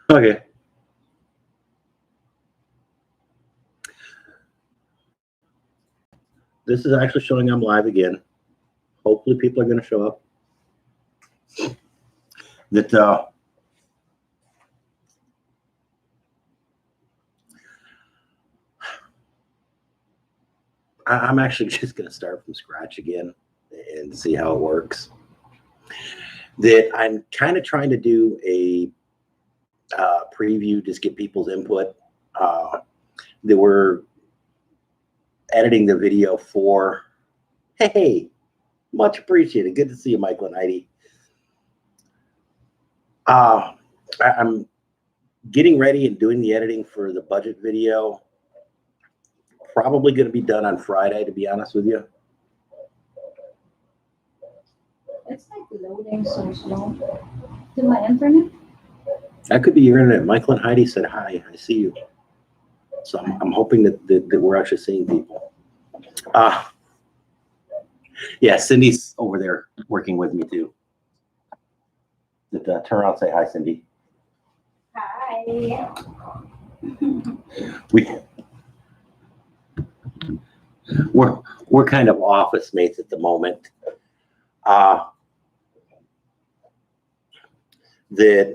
Okay. This is actually showing I'm live again. Hopefully people are going to show up. That I'm actually just going to start from scratch again and see how it works. That I'm kind of trying to do a preview, just get people's input. That we're editing the video for. Hey, much appreciated. Good to see you, Michael and Heidi. I'm getting ready and doing the editing for the budget video. Probably going to be done on Friday, to be honest with you. It's like loading so slow. To my internet? That could be your internet. Michael and Heidi said hi. I see you. So I'm hoping that we're actually seeing people. Yeah, Cindy's over there working with me too. Turn around and say hi, Cindy. Hi. We're kind of office mates at the moment. That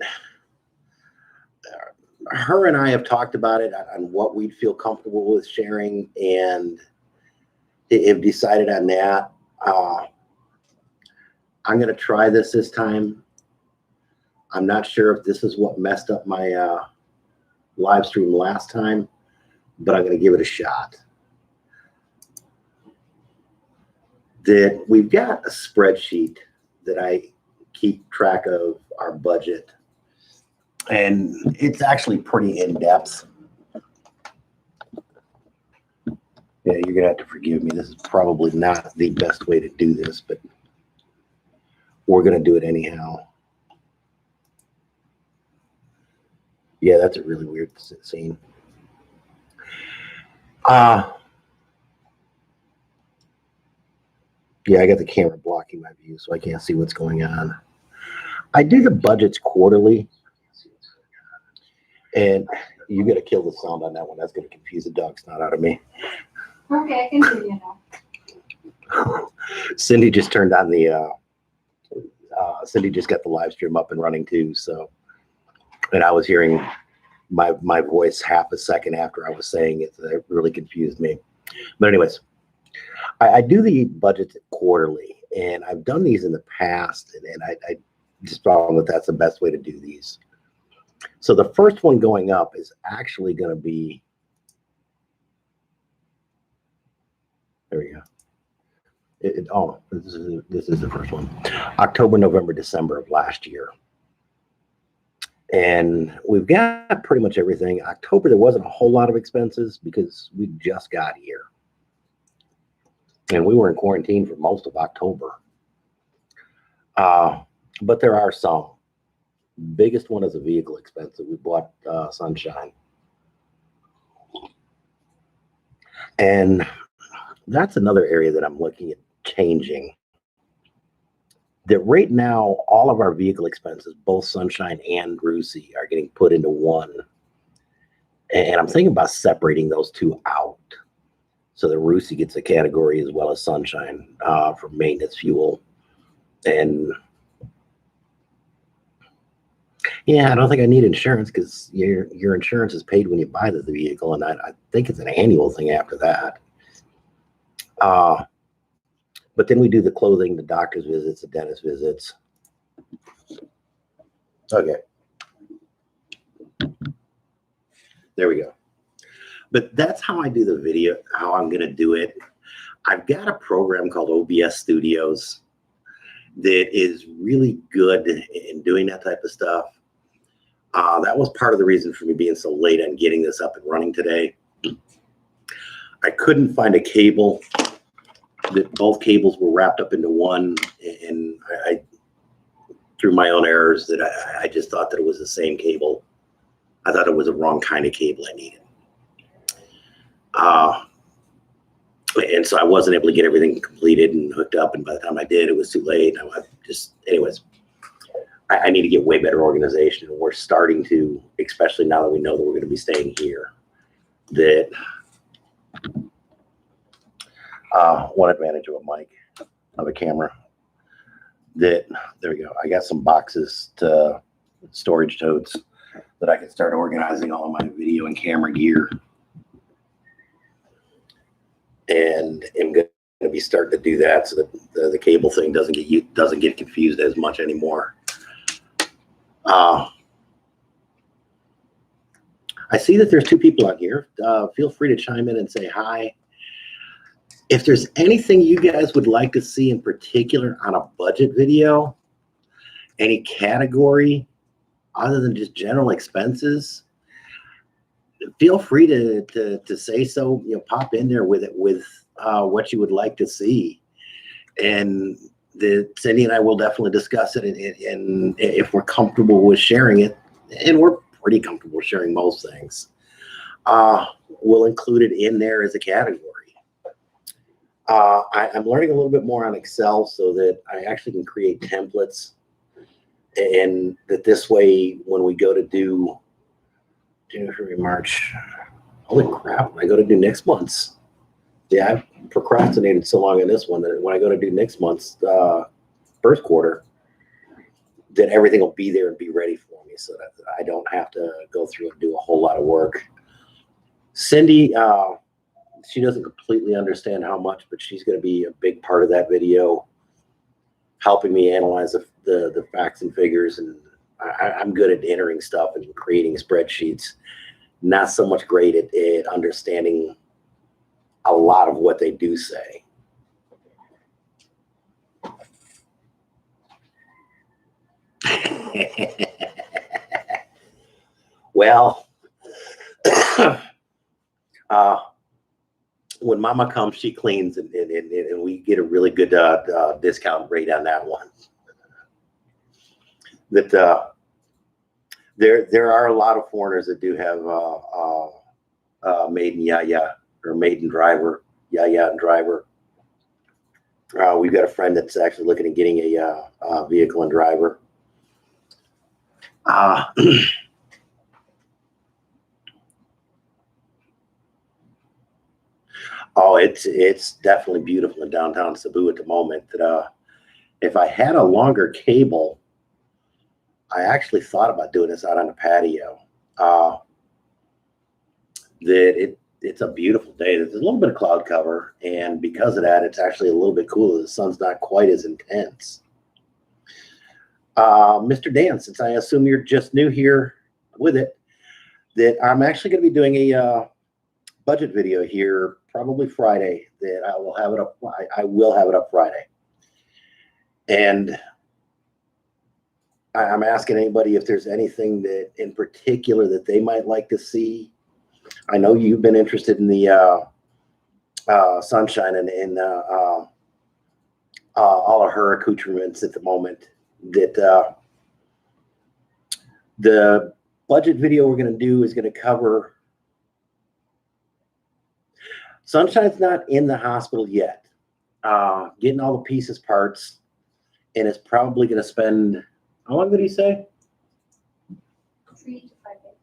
her and I have talked about it on what we'd feel comfortable with sharing, and have decided on that. I'm going to try this time. I'm not sure if this is what messed up my live stream last time, but I'm going to give it a shot. That we've got a spreadsheet that I keep track of our budget, and it's actually pretty in-depth. Yeah, you're gonna have to forgive me. This is probably not the best way to do this, but we're gonna do it anyhow. Yeah, that's a really weird scene. Yeah, I got the camera blocking my view, so I can't see what's going on. I do the budgets quarterly, and you got to kill the sound on that one. That's going to confuse the dog snot out of me. Okay, I can hear you now. Cindy just turned on the. Cindy just got the live stream up and running too. So, and I was hearing my voice half a second after I was saying it. So that really confused me. But anyways. I do the budgets quarterly, and I've done these in the past, and I just found that that's the best way to do these. So the first one going up is actually going to be, there we go. This is the first one, October, November, December of last year. And we've got pretty much everything. October, there wasn't a whole lot of expenses because we just got here. And we were in quarantine for most of October. But there are some. Biggest one is a vehicle expense that we bought, Sunshine. And that's another area that I'm looking at changing. That right now, all of our vehicle expenses, both Sunshine and Rusi, are getting put into one. And I'm thinking about separating those two out. So the Rusi gets a category as well as Sunshine for maintenance fuel. And yeah, I don't think I need insurance because your insurance is paid when you buy the vehicle, and I think it's an annual thing after that. But then we do the clothing, the doctor's visits, the dentist visits. Okay. There we go. But that's how I do the video, how I'm going to do it. I've got a program called OBS Studios that is really good in doing that type of stuff. That was part of the reason for me being so late on getting this up and running today. I couldn't find a cable that both cables were wrapped up into one, and I through my own errors, that I just thought that it was the same cable. I thought it was the wrong kind of cable I needed. And so I wasn't able to get everything completed and hooked up. And by the time I did, it was too late. Anyways, I need to get way better organization. And we're starting to, especially now that we know that we're going to be staying here, that one advantage of a mic, of a camera, that there we go. I got some boxes to storage totes that I can start organizing all of my video and camera gear. And I'm going to be starting to do that so that the cable thing doesn't get confused as much anymore. I see that there's 2 people on here. Feel free to chime in and say hi. If there's anything you guys would like to see in particular on a budget video, any category other than just general expenses, feel free to say so. You know, pop in there with it with what you would like to see, and Cindy and I will definitely discuss it. And if we're comfortable with sharing it, and we're pretty comfortable sharing most things, we'll include it in there as a category. I'm learning a little bit more on Excel so that I actually can create templates, and that this way, when we go to do January, March, holy crap, when I go to do next month's, yeah, I've procrastinated so long on this one that when I go to do next month's first quarter, that everything will be there and be ready for me so that I don't have to go through and do a whole lot of work. Cindy, she doesn't completely understand how much, but she's going to be a big part of that video, helping me analyze the facts and figures. And I'm good at entering stuff and creating spreadsheets, not so much great at understanding a lot of what they do say. Well, when Mama comes, she cleans, and we get a really good discount rate on that one. That there are a lot of foreigners that do have maiden yaya or maiden driver, yaya and driver. We've got a friend that's actually looking at getting a vehicle and driver. Oh, it's definitely beautiful in downtown Cebu at the moment. That if I had a longer cable, I actually thought about doing this out on the patio. It's a beautiful day. There's a little bit of cloud cover, and because of that, it's actually a little bit cooler. The sun's not quite as intense. Mr. Dan, since I assume you're just new here with it, that I'm actually going to be doing a budget video here probably Friday. That I will have it up. I will have it up Friday, and I'm asking anybody if there's anything that in particular that they might like to see. I know you've been interested in the Sunshine and all of her accoutrements at the moment. That the budget video we're going to do is going to cover. Sunshine's not in the hospital yet, getting all the pieces, parts, and it's probably going to spend, how long did he say? 3 to 5 days.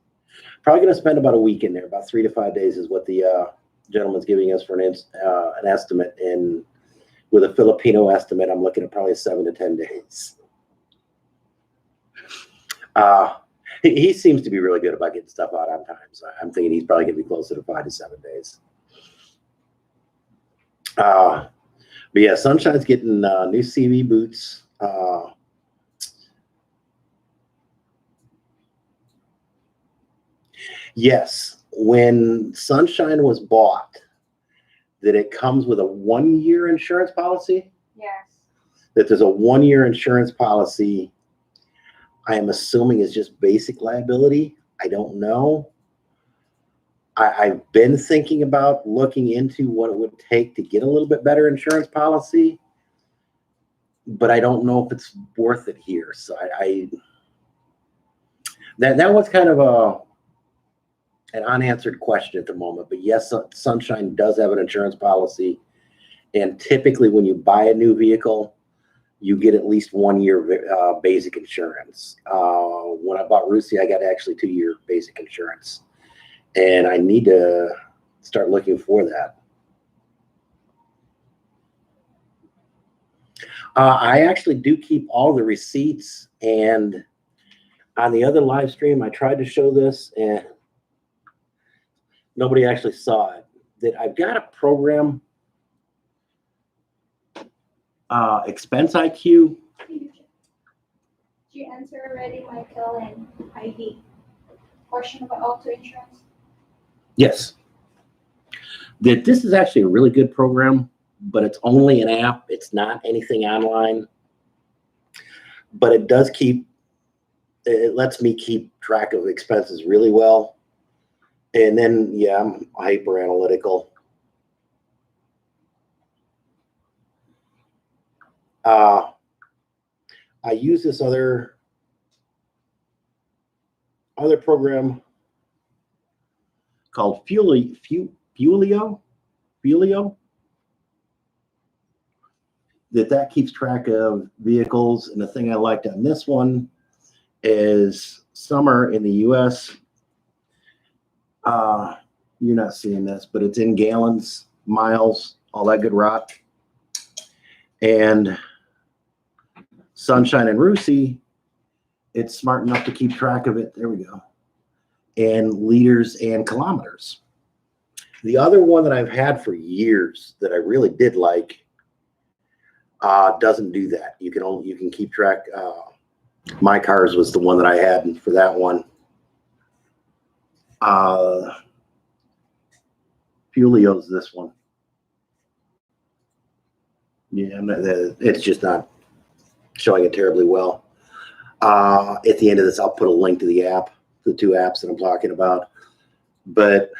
Probably going to spend about a week in there. About 3 to 5 days is what the gentleman's giving us for an estimate. And with a Filipino estimate, I'm looking at probably 7 to 10 days. He seems to be really good about getting stuff out on time. So I'm thinking he's probably going to be closer to 5 to 7 days. But yeah, Sunshine's getting new CV boots. Yes, when Sunshine was bought, that it comes with a 1-year insurance policy? Yes. That there's a 1-year insurance policy, I am assuming is just basic liability. I don't know. I've been thinking about looking into what it would take to get a little bit better insurance policy, but I don't know if it's worth it here. So that was kind of an unanswered question at the moment. But yes, Sunshine does have an insurance policy, and typically when you buy a new vehicle, you get at least 1 year basic insurance. When I bought Rusi, I got actually 2-year basic insurance, and I need to start looking for that. I actually do keep all the receipts, and on the other live stream, I tried to show this, and nobody actually saw it. That I've got a program, Expense IQ. Did you answer already, Michael and Heidi? Question about auto insurance? Yes. That this is actually a really good program, but it's only an app. It's not anything online. But it does it lets me keep track of expenses really well. And then, yeah, I'm hyper analytical. I use this other program called Fuelio, that keeps track of vehicles. And the thing I liked on this one is summer in the US. You're not seeing this, but it's in gallons, miles, all that good rot. And Sunshine and Rusi, it's smart enough to keep track of it. There we go. And liters and kilometers. The other one that I've had for years that I really did like doesn't do that. You can keep track. My Cars was the one that I had for that one. Fuelio's this one. Yeah, it's just not showing it terribly well. At the end of this, I'll put a link to the app, the 2 apps that I'm talking about. But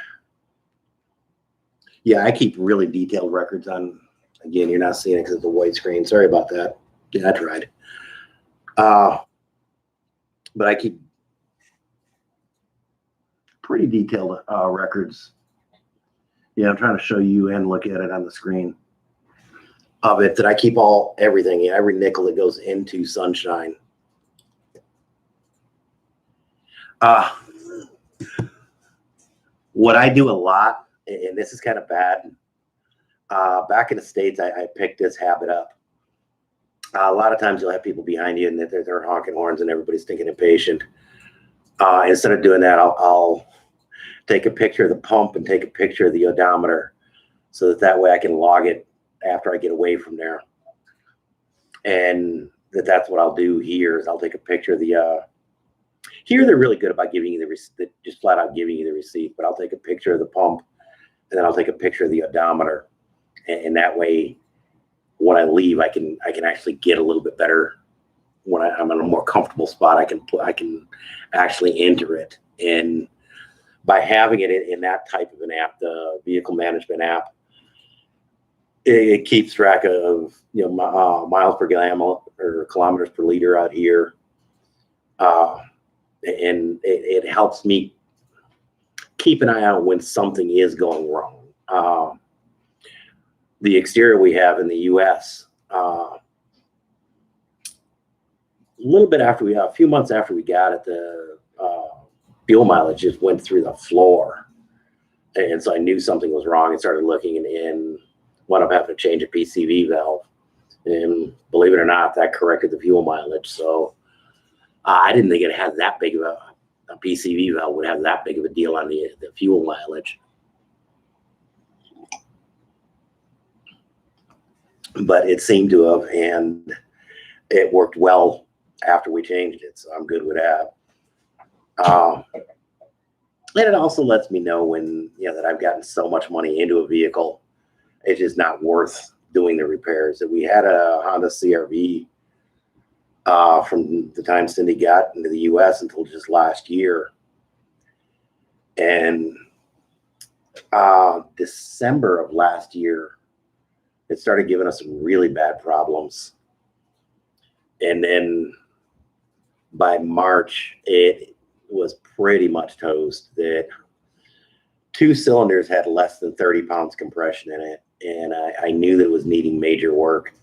yeah, I keep really detailed records on. Again, you're not seeing it because it's a white screen. Sorry about that. Yeah, I tried. But I keep pretty detailed records. Yeah, I'm trying to show you and look at it on the screen of it, that I keep everything, every nickel that goes into Sunshine. What I do a lot, and this is kind of bad, back in the States, I picked this habit up. A lot of times you'll have people behind you and they're honking horns and everybody's thinking impatient. Instead of doing that, I'll take a picture of the pump and take a picture of the odometer, so that way I can log it after I get away from there. And that's what I'll do here, is I'll take a picture of the here they're really good about giving you the receipt, just flat out giving you the receipt, but I'll take a picture of the pump and then I'll take a picture of the odometer, and that way when I leave I can actually get a little bit better. When I'm in a more comfortable spot, I can actually enter it. And by having it in that type of an app, the vehicle management app, it keeps track of miles per gallon or kilometers per liter out here, and it helps me keep an eye out when something is going wrong. The exterior we have in the U.S. A little bit after a few months after we got it, the fuel mileage just went through the floor, and so I knew something was wrong and started looking and wound up having to change a PCV valve, and believe it or not, that corrected the fuel mileage. So I didn't think it had that big of a PCV valve would have that big of a deal on the fuel mileage, but it seemed to have, and it worked well after we changed it, so I'm good with that. And it also lets me know when that I've gotten so much money into a vehicle, it's just not worth doing the repairs. That we had a Honda CRV from the time Cindy got into the U.S. until just last year, and December of last year, it started giving us some really bad problems, and then by March it was pretty much toast. That 2 cylinders had less than 30 pounds compression in it, and I knew that it was needing major work.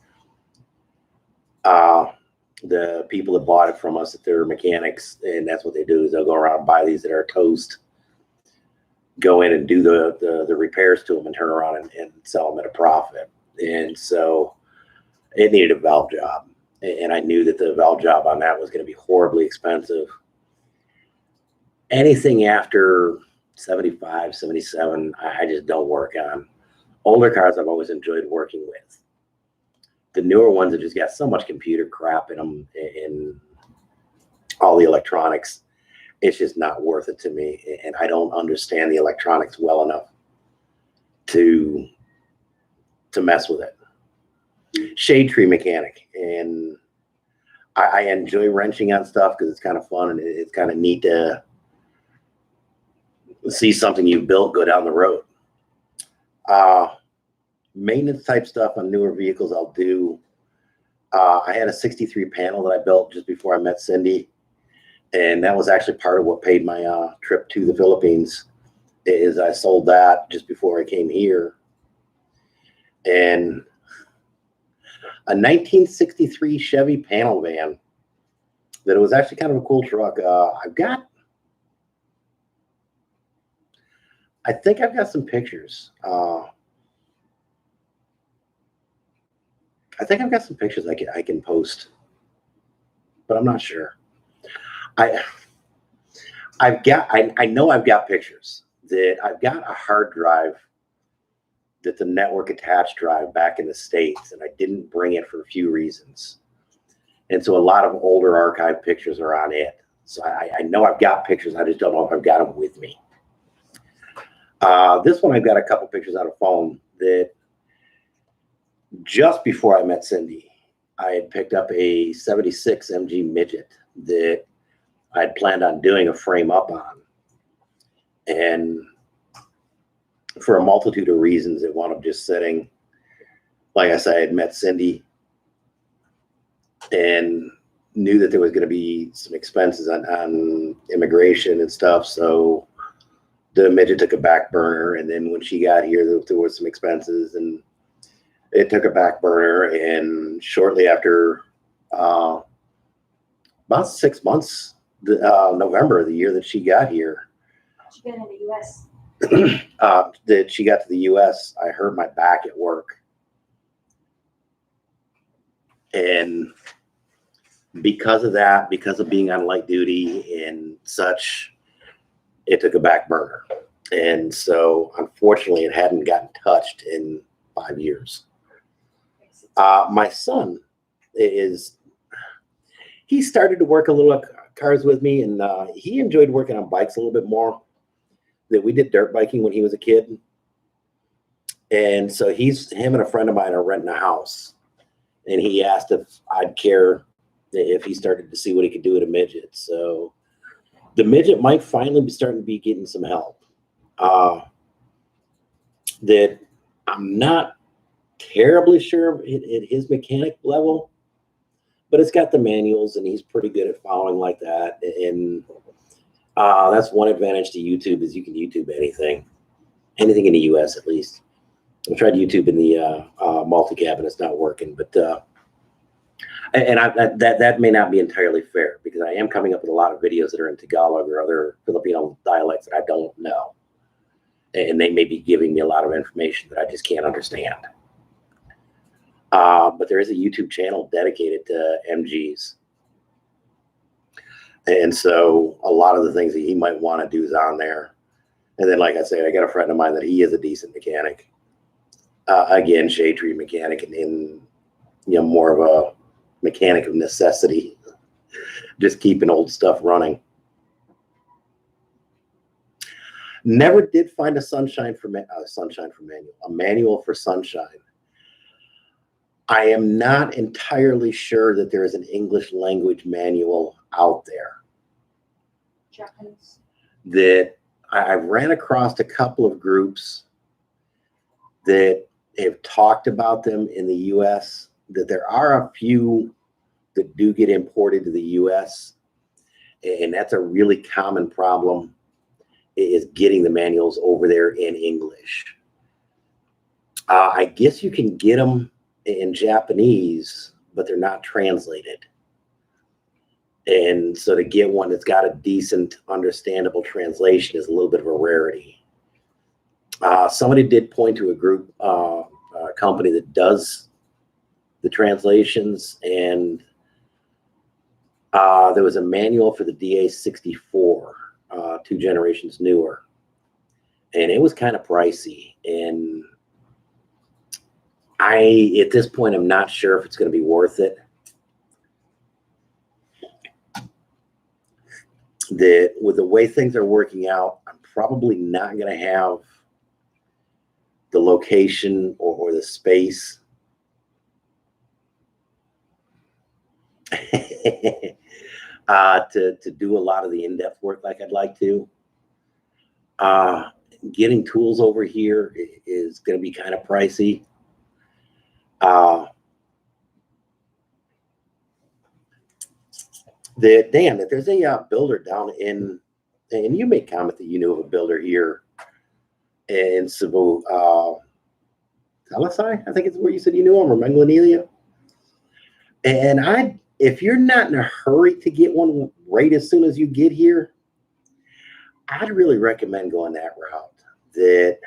The people that bought it from us, that they're mechanics, and that's what they do, is they'll go around and buy these that are toast, go in and do the repairs to them, and turn around and sell them at a profit. And so it needed a valve job, and I knew that the valve job on that was going to be horribly expensive. Anything after 75, 77, I just don't work on. Older cars I've always enjoyed working with. The newer ones have just got so much computer crap in them, and all the electronics. It's just not worth it to me, and I don't understand the electronics well enough to mess with it. Shade tree mechanic, and I enjoy wrenching on stuff because it's kind of fun, and it's kind of neat to see something you built go down the road. Maintenance type stuff on newer vehicles I'll do. I had a 63 panel that I built just before I met Cindy, and that was actually part of what paid my trip to the Philippines. Is I sold that just before I came here. And a 1963 Chevy panel van that it was actually kind of a cool truck. I think I've got some pictures. I think I've got some pictures I can post, but I'm not sure. I know I've got pictures that I've got a hard drive that's a network attached drive back in the States, and I didn't bring it for a few reasons. And so a lot of older archive pictures are on it. So I know I've got pictures. I just don't know if I've got them with me. This one, I've got a couple pictures on a phone that just before I met Cindy, I had picked up a 76 MG midget that I'd planned on doing a frame up on. And for a multitude of reasons, it wound up just sitting. Like I said, I had met Cindy and knew that there was going to be some expenses on immigration and stuff. So the midget took a back burner. And then when she got here, there was some expenses, and it took a back burner. And shortly after, about 6 months, November of the year that she got here, She been in the U.S. That she got to the U.S., I hurt my back at work. And because of that, because of being on light duty and such, it took a back burner. And so, unfortunately, it hadn't gotten touched in 5 years. My son he started to work a little at cars with me, and he enjoyed working on bikes a little bit more. That we did dirt biking when he was a kid. And so him and a friend of mine are renting a house. And he asked if I'd care if he started to see what he could do with a midget. So the midget might finally be starting to be getting some help. That I'm not terribly sure at his mechanic level, but it's got the manuals, and he's pretty good at following like that. And that's one advantage to YouTube, is you can YouTube anything in the US at least. I tried YouTube in the multi-cab, and it's not working, but that may not be entirely fair, because I am coming up with a lot of videos that are in Tagalog or other Filipino dialects that I don't know, and they may be giving me a lot of information that I just can't understand. But there is a YouTube channel dedicated to MGs. And so a lot of the things that he might want to do is on there. And then, like I said, I got a friend of mine that he is a decent mechanic. Again, shade tree mechanic, and more of a mechanic of necessity, just keeping old stuff running. Never did find a manual for Sunshine. I am not entirely sure that there is an English language manual out there. Japanese. That I ran across a couple of groups that have talked about them in the U.S., that there are a few that do get imported to the U.S., and that's a really common problem, is getting the manuals over there in English. I guess you can get them in Japanese, but they're not translated. And so to get one that's got a decent, understandable translation is a little bit of a rarity. Somebody did point to a group, a company that does the translations, and there was a manual for the DA-64, 2 generations newer, and it was kind of pricey. And at this point, I'm not sure if it's going to be worth it. That with the way things are working out, I'm probably not going to have the location or the space to do a lot of the in-depth work like I'd like to. Getting tools over here is going to be kind of pricey. That there's a builder down in, and you may comment that you knew of a builder here in Cebu, Talisay, I think it's where you said you knew him, or Manglanelia. And if you're not in a hurry to get one right as soon as you get here, I'd really recommend going that route. That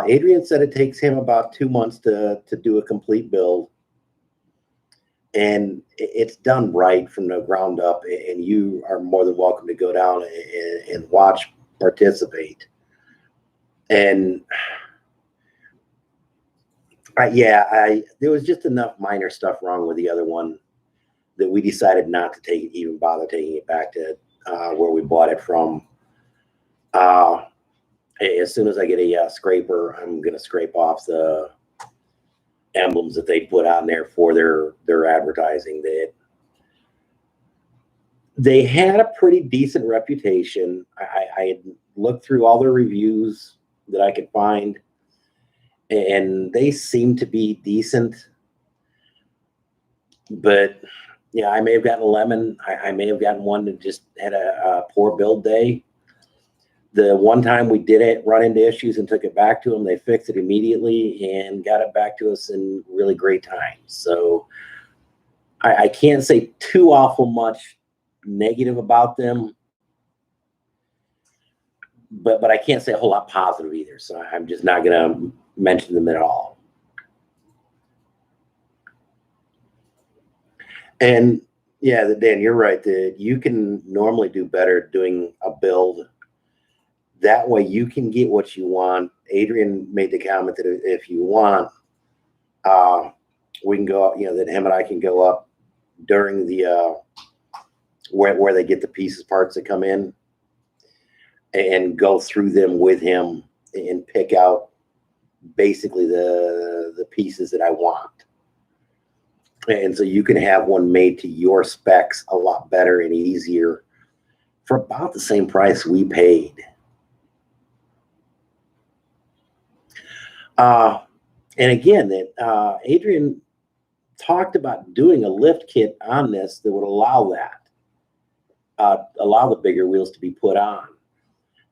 Adrian said it takes him about 2 months to do a complete build. And it's done right from the ground up, and you are more than welcome to go down and watch, participate. And there was just enough minor stuff wrong with the other one that we decided not to even bother taking it back to where we bought it from. As soon as I get a scraper, I'm going to scrape off the emblems that they put on there for their advertising. That they had a pretty decent reputation. I had looked through all their reviews that I could find, and they seemed to be decent. But yeah, I may have gotten a lemon. I may have gotten one that just had a poor build day. The one time we did run into issues and took it back to them, they fixed it immediately and got it back to us in really great time. So I can't say too awful much negative about them, but I can't say a whole lot positive either. So I'm just not going to mention them at all. And yeah, Dan, you're right that you can normally do better doing a build. That way you can get what you want. Adrian made the comment that if you want, we can go up, that him and I can go up during the where they get the pieces parts that come in, and go through them with him and pick out basically the pieces that I want. And so you can have one made to your specs a lot better and easier for about the same price we paid. And again, that Adrian talked about doing a lift kit on this that would allow that, allow the bigger wheels to be put on.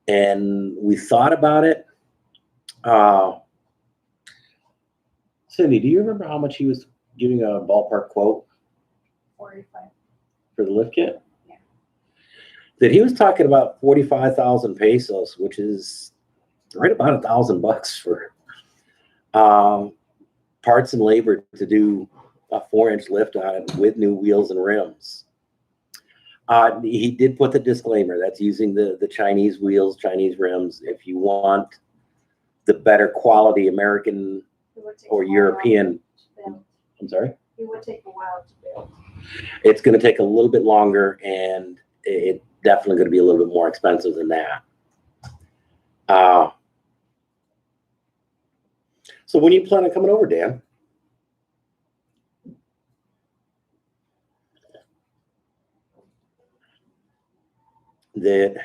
And we thought about it. Cindy, do you remember how much he was giving a ballpark quote? 45. For the lift kit? Yeah. That he was talking about 45,000 pesos, which is right about $1,000 for parts and labor to do a 4-inch lift on it with new wheels and rims. He did put the disclaimer that's using the Chinese wheels, Chinese rims. If you want the better quality American or European, I'm sorry? It would take a while to build. It's going to take a little bit longer, and it's definitely going to be a little bit more expensive than that. So when you plan on coming over, Dan? That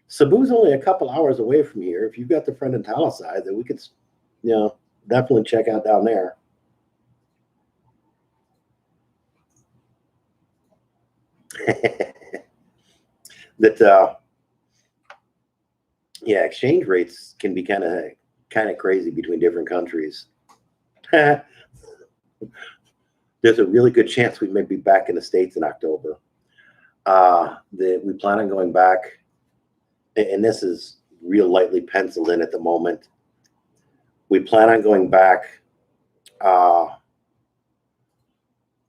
Cebu's only a couple hours away from here. If you've got the friend in Talisay, that we could, definitely check out down there. That exchange rates can be kind of crazy between different countries. there's a really good chance we may be back in the States in October. That we plan on going back, and this is real lightly penciled in at the moment. We plan on going back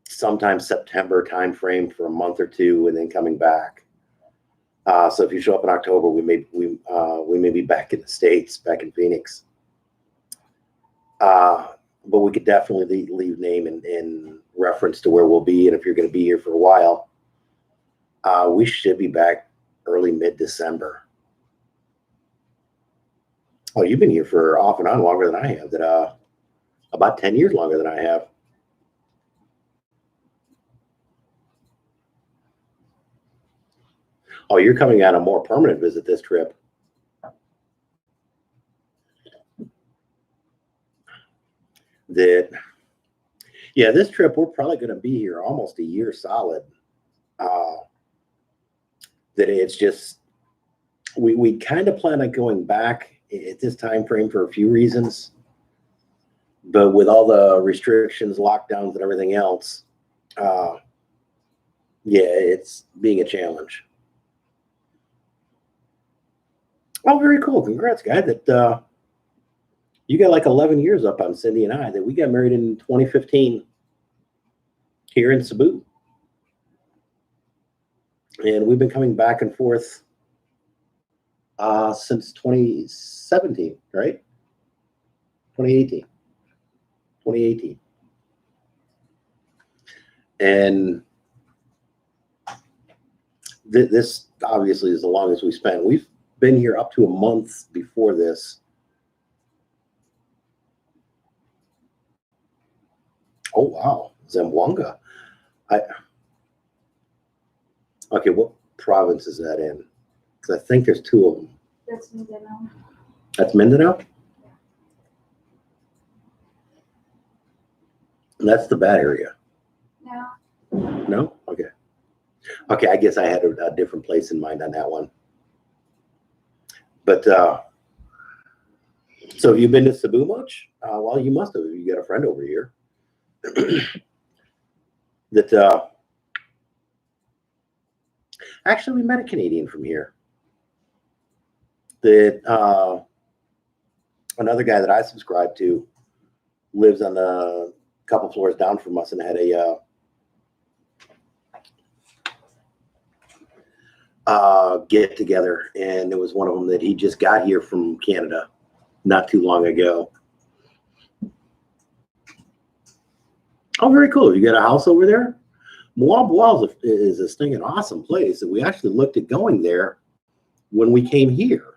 sometime September timeframe for a month or two, and then coming back. So if you show up in October, we may be back in the States, back in Phoenix. But we could definitely leave name in reference to where we'll be, and if you're going to be here for a while, we should be back early mid-December. Oh, you've been here for off and on longer than I have. That about 10 years longer than I have. Oh, you're coming on a more permanent visit this trip. Yeah, this trip we're probably going to be here almost a year solid. That it's just we kind of plan on going back at this time frame for a few reasons, but with all the restrictions, lockdowns, and everything else, yeah, it's being a challenge. Oh, very cool! Congrats, guy. That you got like 11 years up on Cindy and I. That we got married in 2015 here in Cebu, and we've been coming back and forth since 2017, right? 2018. And this obviously is the longest we spent. We've been here up to a month before this. Oh, wow. Zamboanga. Okay, what province is that in? Because I think there's two of them. That's Mindanao. That's Mindanao? And that's the bad area. No. No? Okay. Okay, I guess I had a different place in mind on that one. But so have you been to Cebu much? Well, you must have. You got a friend over here. That actually we met a Canadian from here. That another guy that I subscribe to lives on a couple floors down from us and had a get together, and it was one of them that he just got here from Canada not too long ago. Oh, very cool. You got a house over there? Moab is a stinking awesome place, and we actually looked at going there when we came here.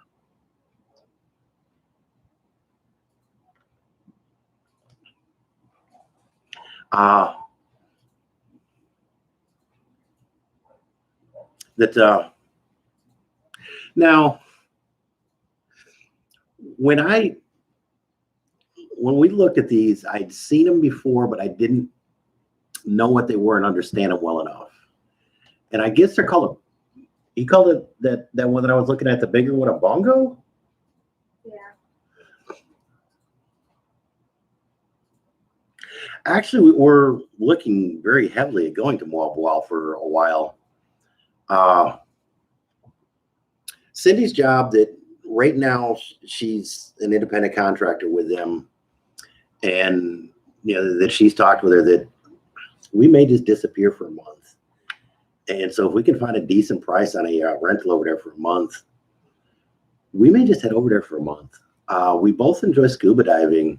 Now when we looked at these, I'd seen them before, but I didn't know what they were and understand them well enough. And I guess they're called he called it that one that I was looking at, the bigger one, a bongo? Yeah. Actually, we were looking very heavily at going to Moab for a while. Cindy's job, that right now she's an independent contractor with them, and that she's talked with her that we may just disappear for a month. And so if we can find a decent price on a rental over there for a month, we may just head over there for a month. We both enjoy scuba diving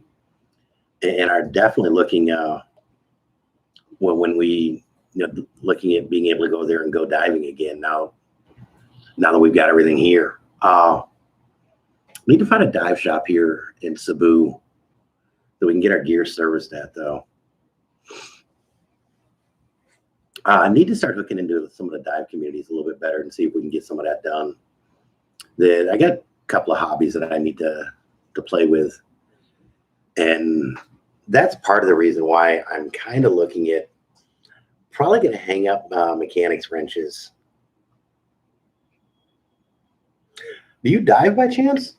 and are definitely looking when we looking at being able to go there and go diving again now that we've got everything here. We need to find a dive shop here in Cebu that we can get our gear serviced at, though. I need to start looking into some of the dive communities a little bit better and see if we can get some of that done. I got a couple of hobbies that I need to play with, and that's part of the reason why I'm kind of looking at probably going to hang up mechanics wrenches. Do you dive by chance?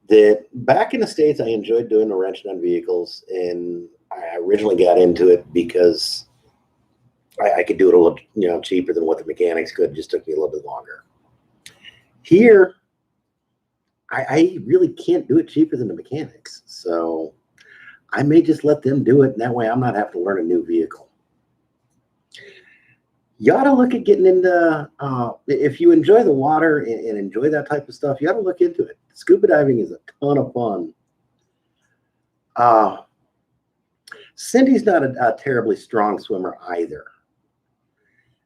That back in the States, I enjoyed doing the wrenching on vehicles, and I originally got into it because I could do it a little, cheaper than what the mechanics could. It just took me a little bit longer. Here, I really can't do it cheaper than the mechanics. So I may just let them do it. And that way I'm not having to learn a new vehicle. You ought to look at getting into, if you enjoy the water and enjoy that type of stuff, you ought to look into it. Scuba diving is a ton of fun. Cindy's not a terribly strong swimmer either.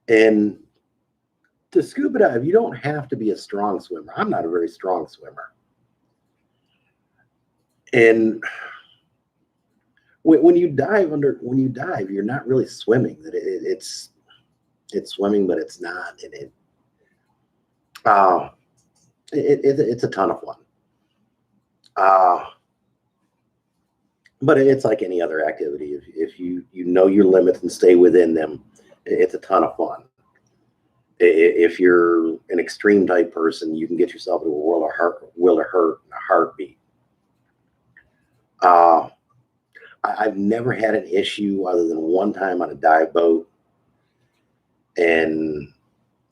And to scuba dive, you don't have to be a strong swimmer. I'm not a very strong swimmer. And when you dive, you're not really swimming. It's swimming, but it's not. And it's a ton of fun. But it's like any other activity. If you know your limits and stay within them, it's a ton of fun. If you're an extreme type person, you can get yourself into a world of hurt in a heartbeat. I've never had an issue other than one time on a dive boat, and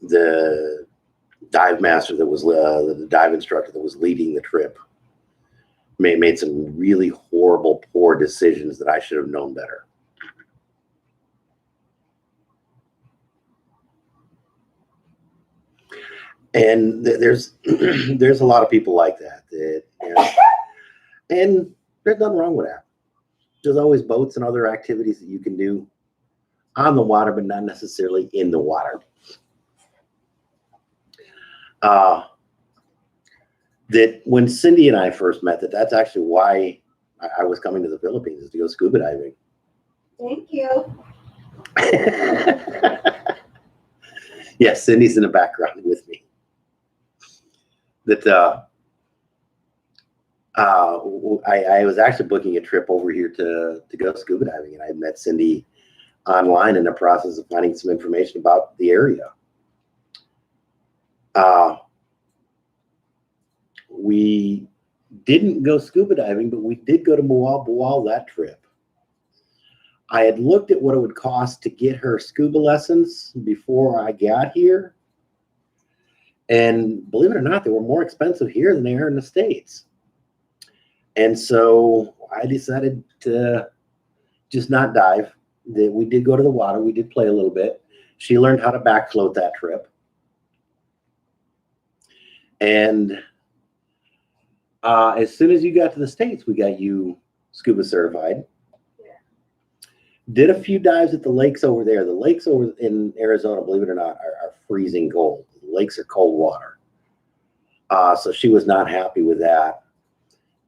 the dive master that was the dive instructor that was leading the trip made some really horrible, poor decisions that I should have known better. And there's a lot of people like that, and there's nothing wrong with that. There's always boats and other activities that you can do on the water, but not necessarily in the water. That when Cindy and I first met, that's actually why I was coming to the Philippines, is to go scuba diving. Thank you. Yes, Cindy's in the background with me. That I was actually booking a trip over here to go scuba diving, and I met Cindy online in the process of finding some information about the area. We didn't go scuba diving, but we did go to Boal that trip. I had looked at what it would cost to get her scuba lessons before I got here. And believe it or not, they were more expensive here than they are in the States. And so I decided to just not dive. We did go to the water. We did play a little bit. She learned how to back float that trip. And as soon as you got to the States, we got you scuba certified. Yeah. Did a few dives at the lakes over there. The lakes over in Arizona, believe it or not, are freezing cold. The lakes are cold water. So she was not happy with that.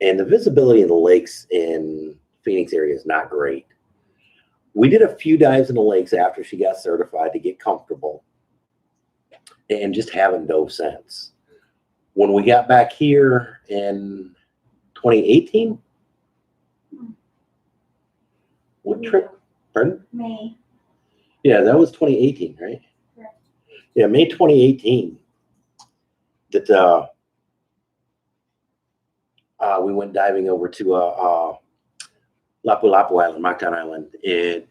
And the visibility of the lakes in Phoenix area is not great. We did a few dives in the lakes after she got certified to get comfortable and just haven't dove since. When we got back here in 2018, what trip? Pardon? May. Yeah, that was 2018, right? Correct. Yeah, May 2018. That we went diving over to Lapu-Lapu Island, Mactan Island, in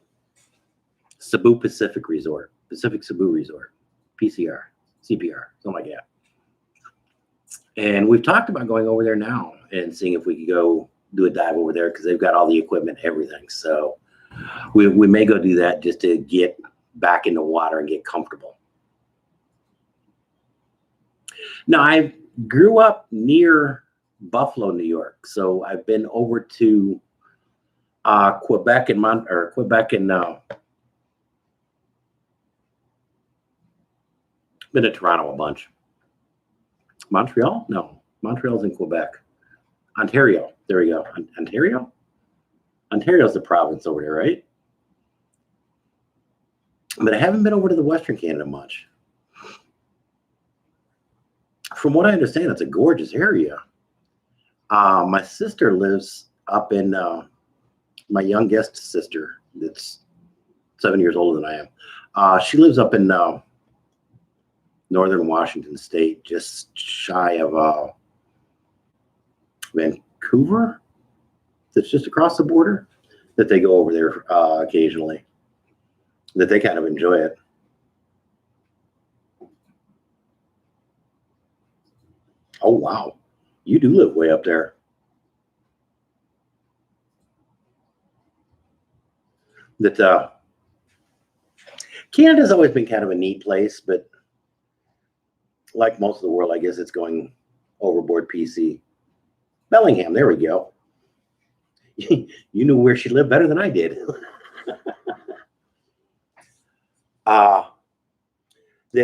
Cebu Pacific Resort, Pacific Cebu Resort, CPR, something like that. And we've talked about going over there now and seeing if we could go do a dive over there, because they've got all the equipment, everything. So we may go do that just to get back in the water and get comfortable. Now, I grew up near Buffalo, New York, so I've been over to Quebec and been to Toronto a bunch. Montreal? No, Montreal's in Quebec. Ontario. There we go. Ontario? Ontario's the province over there, right? But I haven't been over to the Western Canada much. From what I understand, it's a gorgeous area. My sister lives up in, my youngest sister, that's 7 years older than I am. She lives up in northern Washington State, just shy of Vancouver. That's just across the border. that they go over there occasionally, that they kind of enjoy it. Oh, wow. You do live way up there. That Canada's always been kind of a neat place, but like most of the world, I guess it's going overboard PC. Bellingham, there we go. You knew where she lived better than I did. That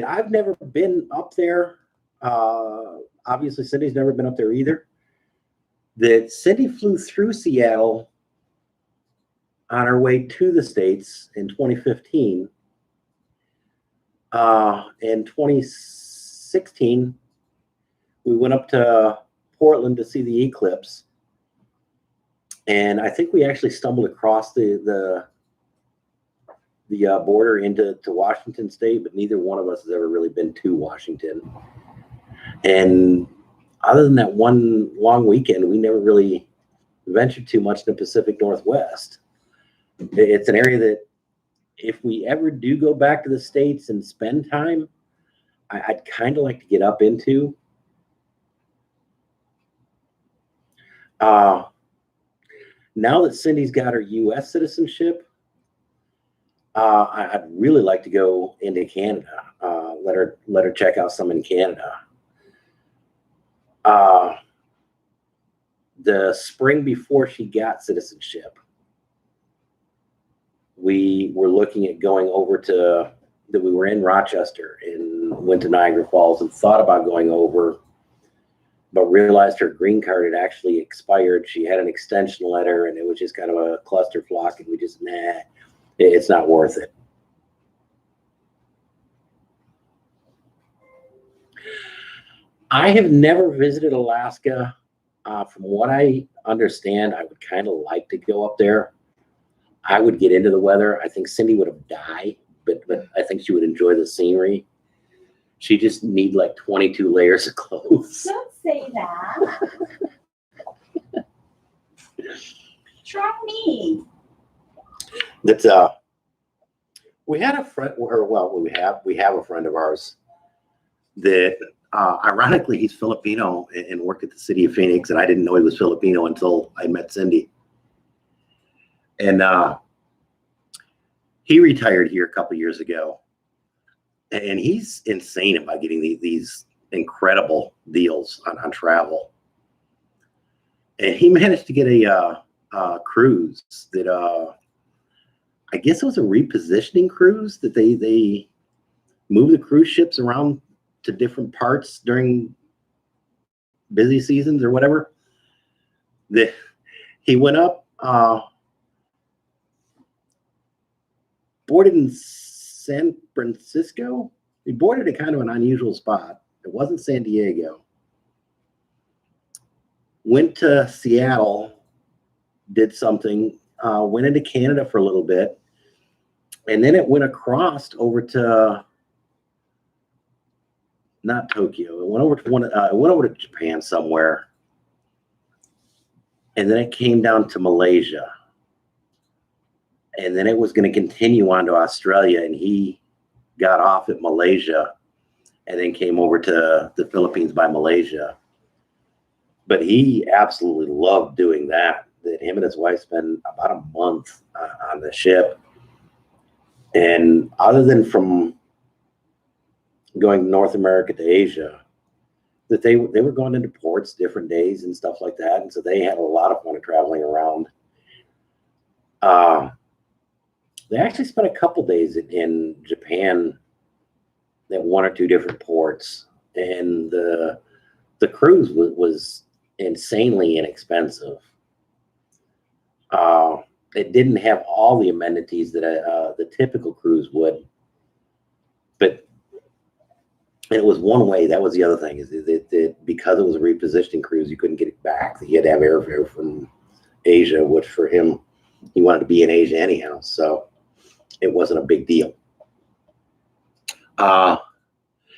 I've never been up there. Obviously, Cindy's never been up there either. That Cindy flew through Seattle on her way to the States in 2015. In 2016, we went up to Portland to see the eclipse. And I think we actually stumbled across the border into Washington State, but neither one of us has ever really been to Washington. And other than that one long weekend, we never really ventured too much in the Pacific Northwest. It's an area that if we ever do go back to the States and spend time, I'd kind of like to get up into. Now that Cindy's got her U.S. citizenship, I'd really like to go into Canada. Let her check out some in Canada. The spring before she got citizenship, we were looking at going over to that. We were in Rochester and went to Niagara Falls and thought about going over, but realized her green card had actually expired. She had an extension letter and it was just kind of a clusterfuck, and we just, it's not worth it. I have never visited Alaska. From what I understand, I would kind of like to go up there. I would get into the weather. I think Cindy would have died, but I think she would enjoy the scenery. She just need like 22 layers of clothes. Don't say that. Try me. That's we had a friend, or well, we have a friend of ours that ironically he's Filipino and worked at the city of Phoenix, and I didn't know he was Filipino until I met Cindy. And he retired here a couple years ago, and he's insane about getting these incredible deals on travel. And he managed to get a cruise that I guess it was a repositioning cruise that they move the cruise ships around to different parts during busy seasons or whatever. He went up, boarded in San Francisco. He boarded at kind of an unusual spot. It wasn't San Diego. Went to Seattle, did something, went into Canada for a little bit, and then it went across over to not Tokyo. It went over to it went over to Japan somewhere, and then it came down to Malaysia, and then it was going to continue on to Australia, and he got off at Malaysia, and then came over to the Philippines by Malaysia. But he absolutely loved doing that. That him and his wife spent about a month on the ship. And other than from going North America to Asia, that they were going into ports different days and stuff like that. And so they had a lot of fun traveling around. They actually spent a couple days in Japan at one or two different ports. And the cruise was insanely inexpensive. It didn't have all the amenities that the typical cruise would, but it was one way. That was the other thing, is that because it was a repositioning cruise, you couldn't get it back. You had to have airfare from Asia, which for him, he wanted to be in Asia anyhow, so it wasn't a big deal.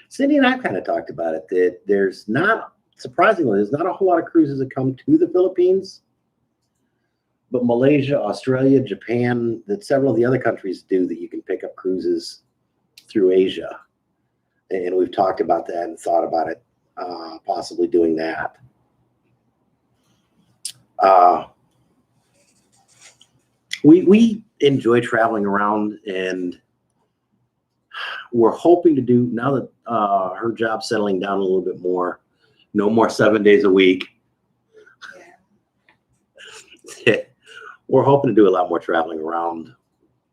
Cindy and I kind of talked about it, that there's not, surprisingly, there's not a whole lot of cruises that come to the Philippines. but Malaysia, Australia, Japan, that several of the other countries do, that you can pick up cruises through Asia. And we've talked about that and thought about it, possibly doing that. We enjoy traveling around, and we're hoping to do, now that her job's settling down a little bit more, no more 7 days a week. Yeah. We're hoping to do a lot more traveling around,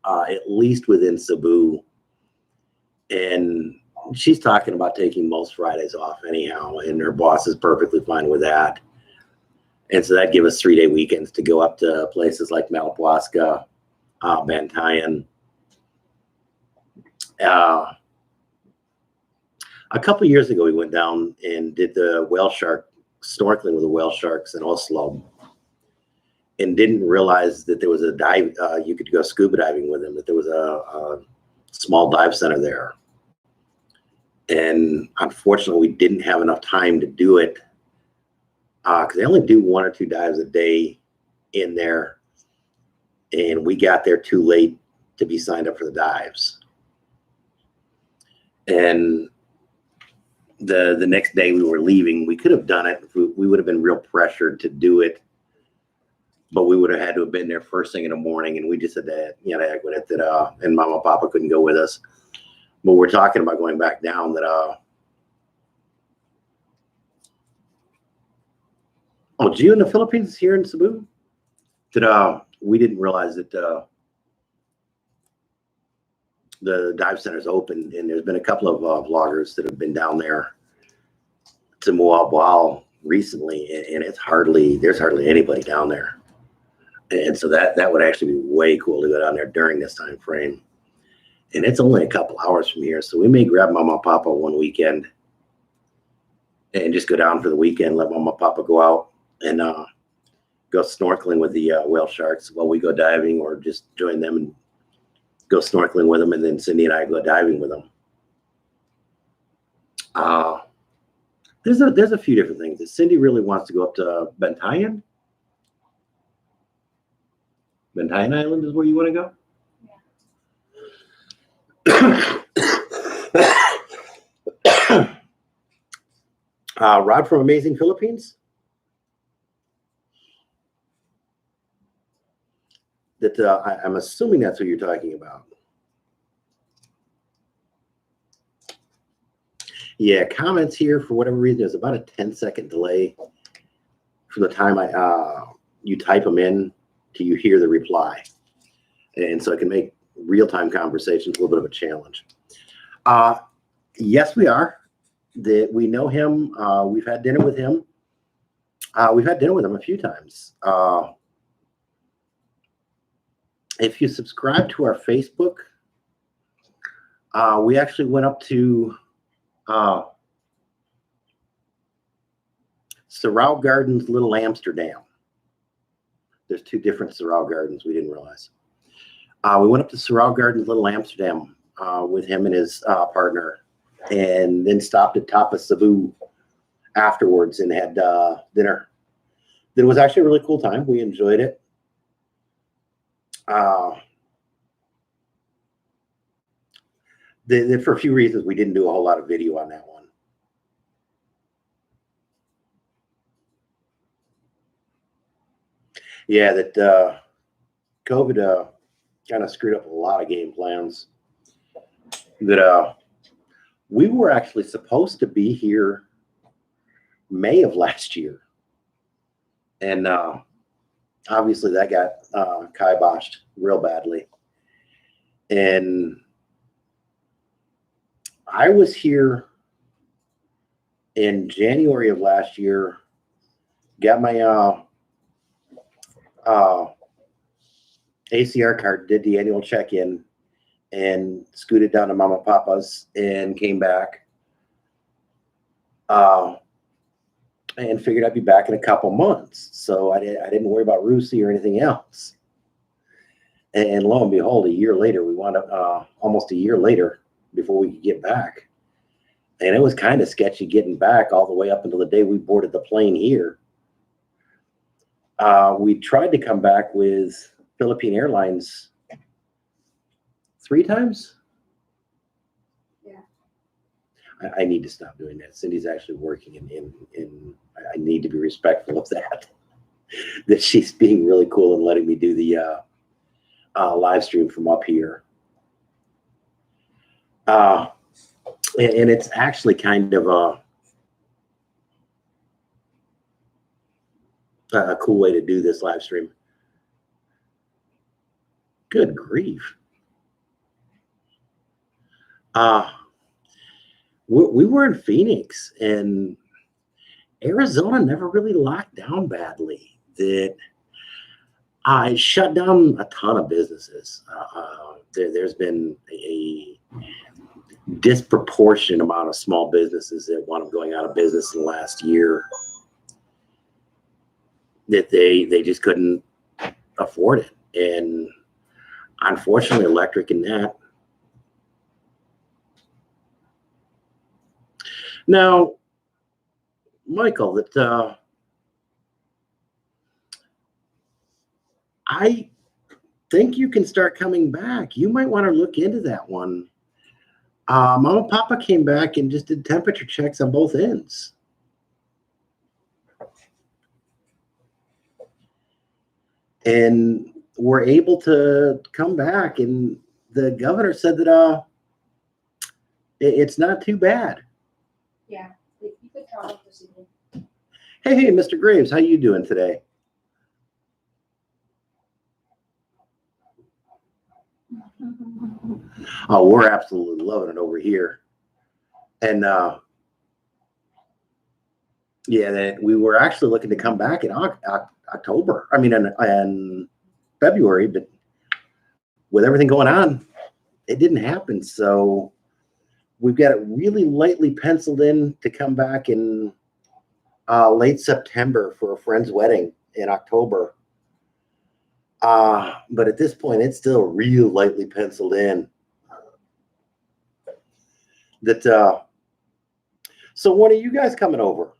at least within Cebu. And she's talking about taking most Fridays off anyhow, and her boss is perfectly fine with that. And so that'd give us 3-day weekends to go up to places like Malapuasca, Bantayan. A couple of years ago, we went down and did the whale shark, snorkeling with the whale sharks in Oslo, and didn't realize that there was a dive, you could go scuba diving with them, that there was a small dive center there. And unfortunately, we didn't have enough time to do it, because they only do 1 or 2 dives a day in there. And we got there too late to be signed up for the dives. And the next day we were leaving, we could have done it. We would have been real pressured to do it, but we would have had to have been there first thing in the morning. And we just said that, heck with it, that, and Mama and Papa couldn't go with us. But we're talking about going back down, that, oh, Gio in the Philippines here in Cebu? That we didn't realize that the dive center's open, and there's been a couple of vloggers that have been down there to Moalboal recently, and there's hardly anybody down there. And so that would actually be way cool to go down there during this time frame. And it's only a couple hours from here, so we may grab Mama and Papa one weekend and just go down for the weekend, let Mama and Papa go out and go snorkeling with the whale sharks while we go diving, or just join them and go snorkeling with them, and then Cindy and I go diving with them. There's a few different things. Cindy really wants to go up to Bantayan. Bantayan Island is where you want to go? Rod from Amazing Philippines. That I'm assuming that's what you're talking about. Yeah, comments here, for whatever reason, there's about a 10-second delay from the time you type them in to you hear the reply. And so it can make real-time conversations a little bit of a challenge. Yes, we are. We know him. We've had dinner with him. We've had dinner with him a few times. If you subscribe to our Facebook, we actually went up to Sorrow Gardens, Little Amsterdam. There's 2 different Sorrow Gardens, we didn't realize. We went up to Sorrow Gardens, Little Amsterdam with him and his partner, and then stopped at Tapas Cebu afterwards and had dinner. It was actually a really cool time. We enjoyed it. For a few reasons, we didn't do a whole lot of video on that one. Yeah, that COVID kind of screwed up a lot of game plans. That we were actually supposed to be here May of last year, and obviously that got kiboshed real badly. And I was here in January of last year, got my ACR card, did the annual check-in, and scooted down to Mama and Papa's and came back. And figured I'd be back in a couple months. So I didn't worry about Rusi or anything else. And lo and behold, a year later, we wound up almost a year later before we could get back. And it was kind of sketchy getting back all the way up until the day we boarded the plane here. We tried to come back with Philippine Airlines 3 times. Yeah. I need to stop doing that. Cindy's actually working in I need to be respectful of that. That she's being really cool and letting me do the live stream from up here. And it's actually kind of a cool way to do this live stream. Good grief. We were in Phoenix, and Arizona never really locked down badly. That I shut down a ton of businesses. There's been a disproportionate amount of small businesses that wound up going out of business in the last year. That they just couldn't afford it, and unfortunately, electric and that. Now, Michael, that I think you can start coming back. You might want to look into that one. Mama and Papa came back and just did temperature checks on both ends. And we're able to come back, and the governor said that it's not too bad. Yeah, you could travel to Sydney. Hey, Mr. Graves, how you doing today? Oh, we're absolutely loving it over here. And yeah, that we were actually looking to come back in October. I mean, in February, but with everything going on, it didn't happen. So we've got it really lightly penciled in to come back in late September for a friend's wedding in October. But at this point, it's still real lightly penciled in. That so when are you guys coming over?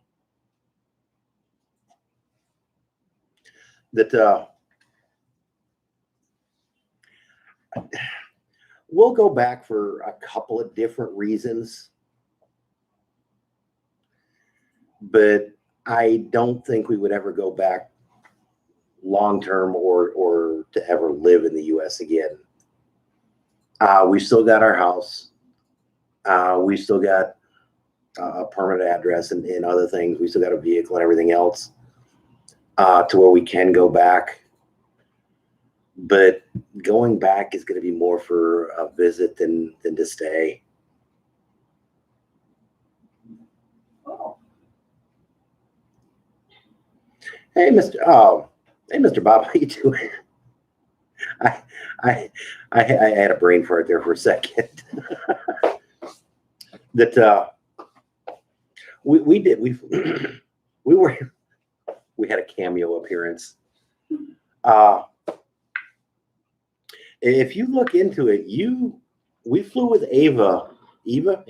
That we'll go back for a couple of different reasons, but I don't think we would ever go back long term or to ever live in the U.S. again. We still got our house. We still got a permanent address and other things. We still got a vehicle and everything else to where we can go back. But going back is going to be more for a visit than to stay. Oh. Hey, Mr. Bob, how you doing? I had a brain fart there for a second. That we had a cameo appearance. If you look into it, we flew with Eva, EVA,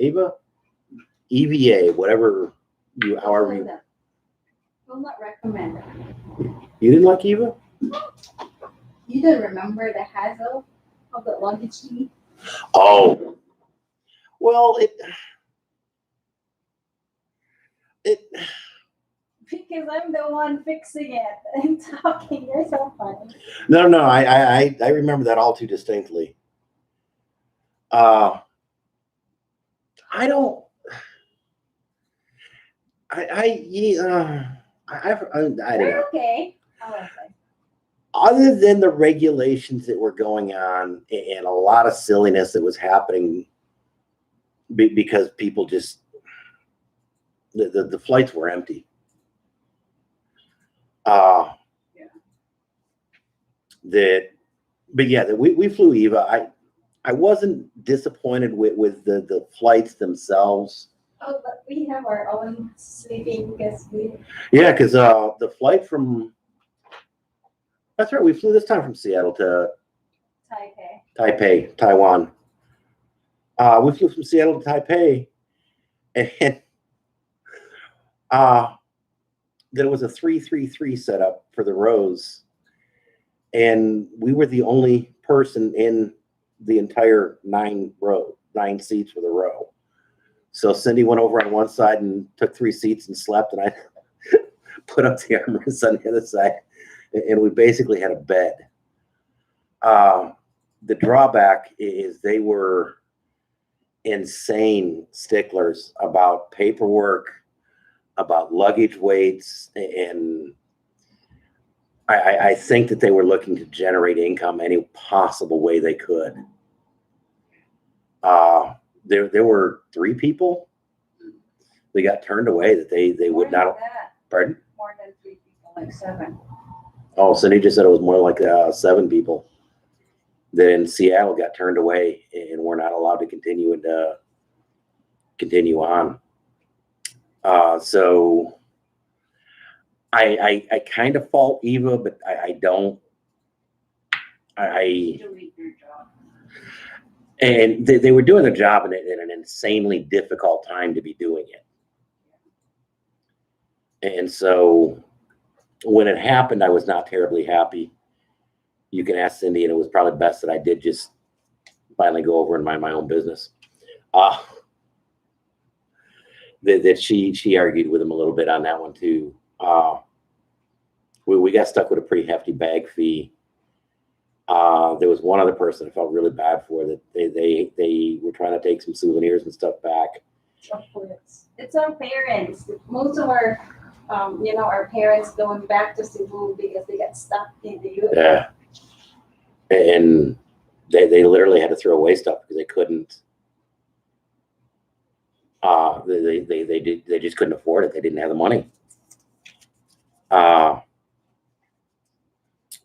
whatever you, however you. Will not recommend. You didn't like Eva? You don't remember the hassle of the luggage fee? Oh, well, it because I'm the one fixing it and talking. You're so funny. No, I remember that all too distinctly. I don't. I don't know. You're okay. Other than the regulations that were going on and a lot of silliness that was happening because people just the flights were empty. Yeah. But we flew Eva. I wasn't disappointed with the flights themselves. Oh, but we have our own sleeping because because the flight from, that's right, we flew this time from Seattle to Taipei, Taiwan. We flew from Seattle to Taipei, and there was a 3-3-3 setup for the rows, and we were the only person in the entire 9 seats for the row. So Cindy went over on one side and took 3 seats and slept, and I put up the armrest on the other side, and we basically had a bed. The drawback is they were insane sticklers about paperwork, about luggage weights, and I think that they were looking to generate income any possible way they could. There were 3 people that got turned away that they would not. Pardon? More than 3 people, like 7. Oh, Cindy just said it was more like 7 people that in Seattle got turned away and were not allowed to continue on. So I kind of fault Eva, but I don't. And they were doing their job in an insanely difficult time to be doing it. And so when it happened, I was not terribly happy. You can ask Cindy, and it was probably best that I did just finally go over and mind my own business. That she argued with him a little bit on that one too. We got stuck with a pretty hefty bag fee. There was one other person I felt really bad for, that they were trying to take some souvenirs and stuff back. It's our parents. Most of our our parents going back to Cebu because they got stuck in the U.S. Yeah, and they literally had to throw away stuff because they couldn't. They just couldn't afford it. They didn't have the money.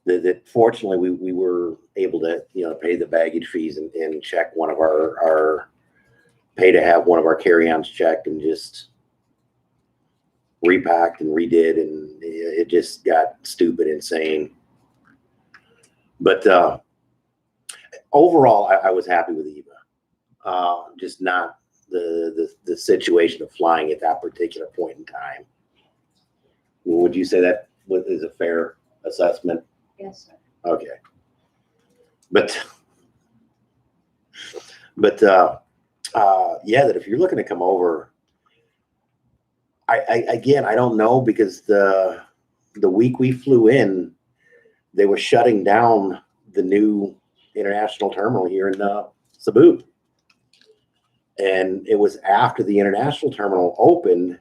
That fortunately we were able to pay the baggage fees and check one of our pay to have one of our carry-ons checked, and just repacked and redid, and it just got stupid insane. But overall, I was happy with Eva. Just not the situation of flying at that particular point in time. Would you say that is a fair assessment? Yes, sir. Okay. But yeah, that if you're looking to come over, again, I don't know, because the week we flew in, they were shutting down the new international terminal here in Cebu. And it was after the international terminal opened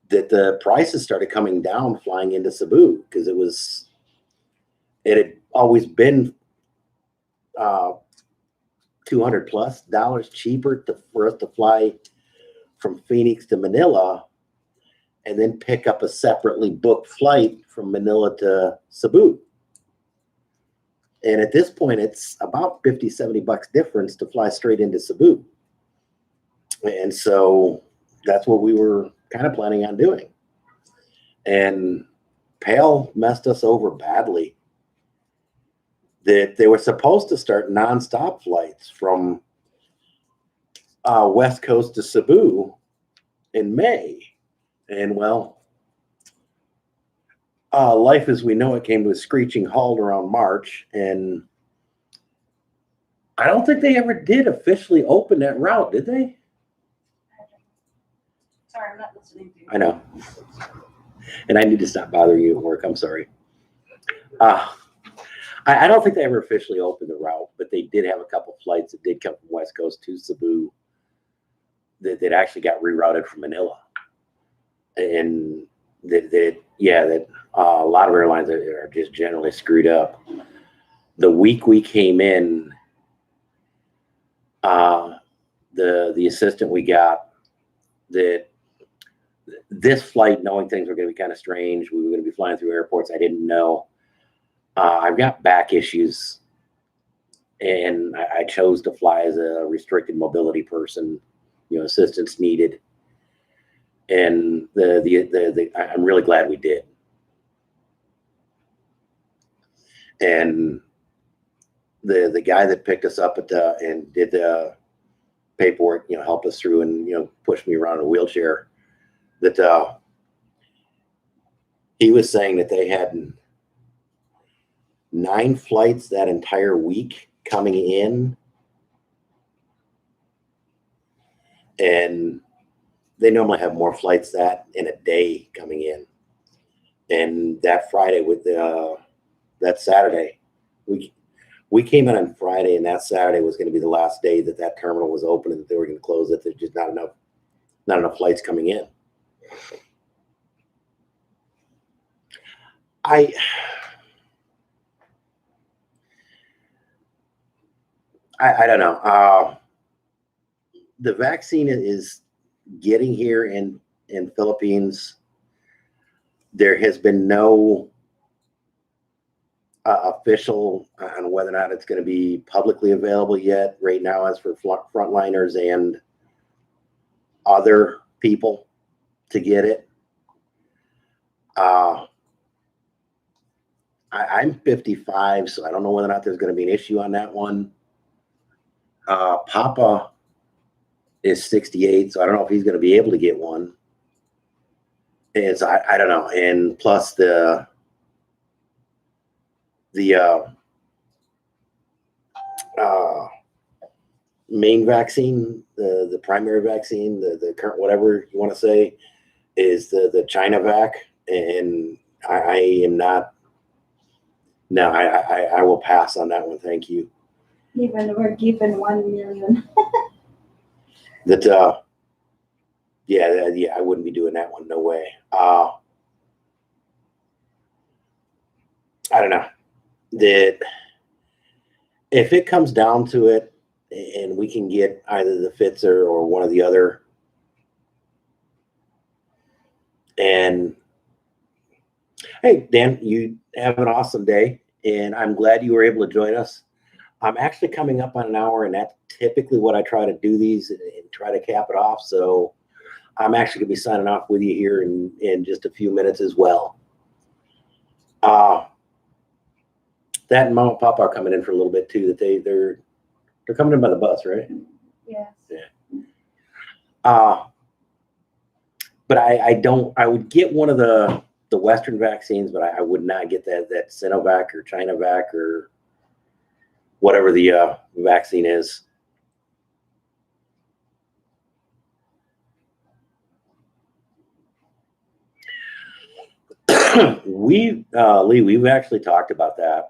that the prices started coming down flying into Cebu, because it had always been $200+ cheaper for us to fly from Phoenix to Manila, and then pick up a separately booked flight from Manila to Cebu. And at this point, it's about $50-$70 difference to fly straight into Cebu. And so that's what we were kind of planning on doing. And PAL messed us over badly. That they were supposed to start nonstop flights from West Coast to Cebu in May. And well, life as we know it came to a screeching halt around March, and I don't think they ever did officially open that route, did they? Sorry, I'm not listening to you. I know. And I need to stop bothering you at work. I'm sorry. I don't think they ever officially opened the route, but they did have a couple flights that did come from West Coast to Cebu that actually got rerouted from Manila. And that a lot of airlines are just generally screwed up. The week we came in, the assistant we got, that this flight, knowing things were going to be kind of strange, we were going to be flying through airports I didn't know. I've got back issues, and I chose to fly as a restricted mobility person, assistance needed. And I'm really glad we did. And the guy that picked us up and did the paperwork, helped us through and pushed me around in a wheelchair. That He was saying that they had 9 flights that entire week coming in, and they normally have more flights that in a day coming in. And that Friday with that Saturday, we came in on Friday, and that Saturday was going to be the last day that that terminal was open, and that they were going to close it. There's just not enough flights coming in. I don't know. The vaccine is getting here in Philippines. There has been no official on whether or not it's going to be publicly available yet. Right now, as for frontliners and other people to get it. I'm 55, so I don't know whether or not there's going to be an issue on that one. Papa is 68, so I don't know if he's going to be able to get one. I don't know. And plus the main vaccine, the primary vaccine, the current, whatever you want to say, is the China vac. And I am not. No, I will pass on that one. Thank you. Even we're given 1 million. Yeah, I wouldn't be doing that one. No way. I don't know. That if it comes down to it, and we can get either the Pfizer or one or the other, and hey, Dan, you have an awesome day, and I'm glad you were able to join us. I'm actually coming up on an hour, and that's typically what I try to do these and try to cap it off. So I'm actually going to be signing off with you here in just a few minutes as well. That and Mom and Papa are coming in for a little bit too. That they're coming in by the bus, right? Yes. Yeah. But I would get one of the Western vaccines, but I would not get that Sinovac or China vac or whatever the vaccine is. Lee, we've actually talked about that.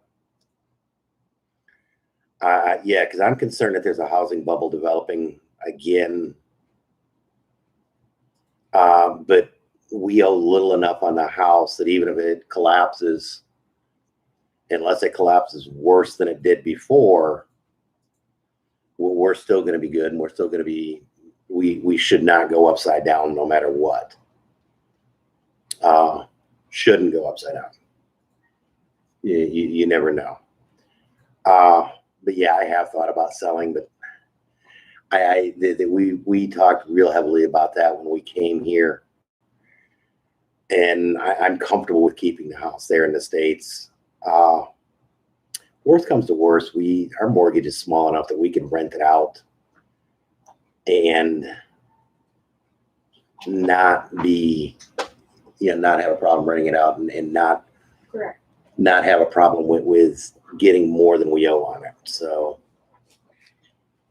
Yeah, because I'm concerned that there's a housing bubble developing again. But we owe little enough on the house that even if it collapses, unless it collapses worse than it did before, we're still going to be good, and we're still going to be. We should not go upside down no matter what. Shouldn't go upside down. You never know. But yeah, I have thought about selling, but we talked real heavily about that when we came here, and I'm comfortable with keeping the house there in the States. Worst comes to worst, our mortgage is small enough that we can rent it out and not have a problem renting it out, and not Correct. Not have a problem with getting more than we owe on it. So,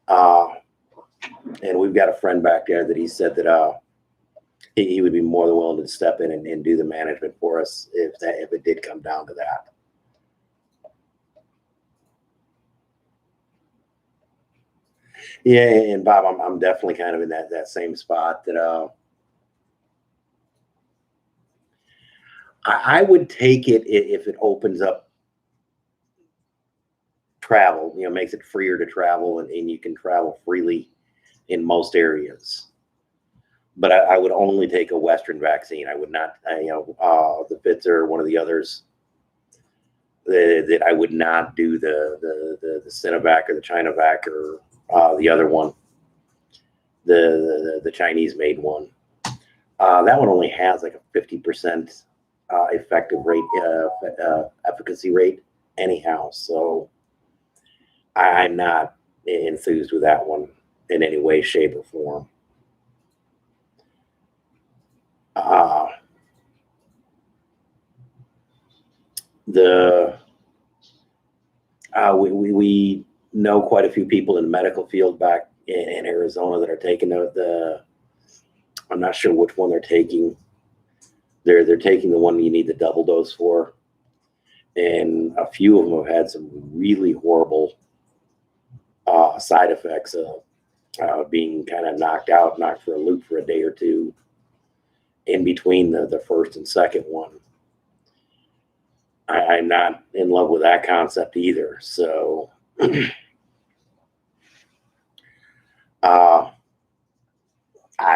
and we've got a friend back there that he said that he would be more than willing to step in and do the management for us if it did come down to that. Yeah, and Bob, I'm definitely kind of in that same spot that I would take it if it opens up travel, makes it freer to travel, and you can travel freely in most areas. But I would only take a Western vaccine. I would not, the Pfizer or one of the others. That I would not do the Sinovac or the China vac or the other one, the Chinese made one. That one only has like a 50% effective rate, efficacy rate anyhow. So I'm not enthused with that one in any way, shape, or form. the we know quite a few people in the medical field back in Arizona that are taking the I'm not sure which one they're taking. They're taking the one you need the double dose for, and a few of them have had some really horrible side effects of being kind of knocked for a loop for a day or two in between the first and second one. I'm not in love with that concept either. So, I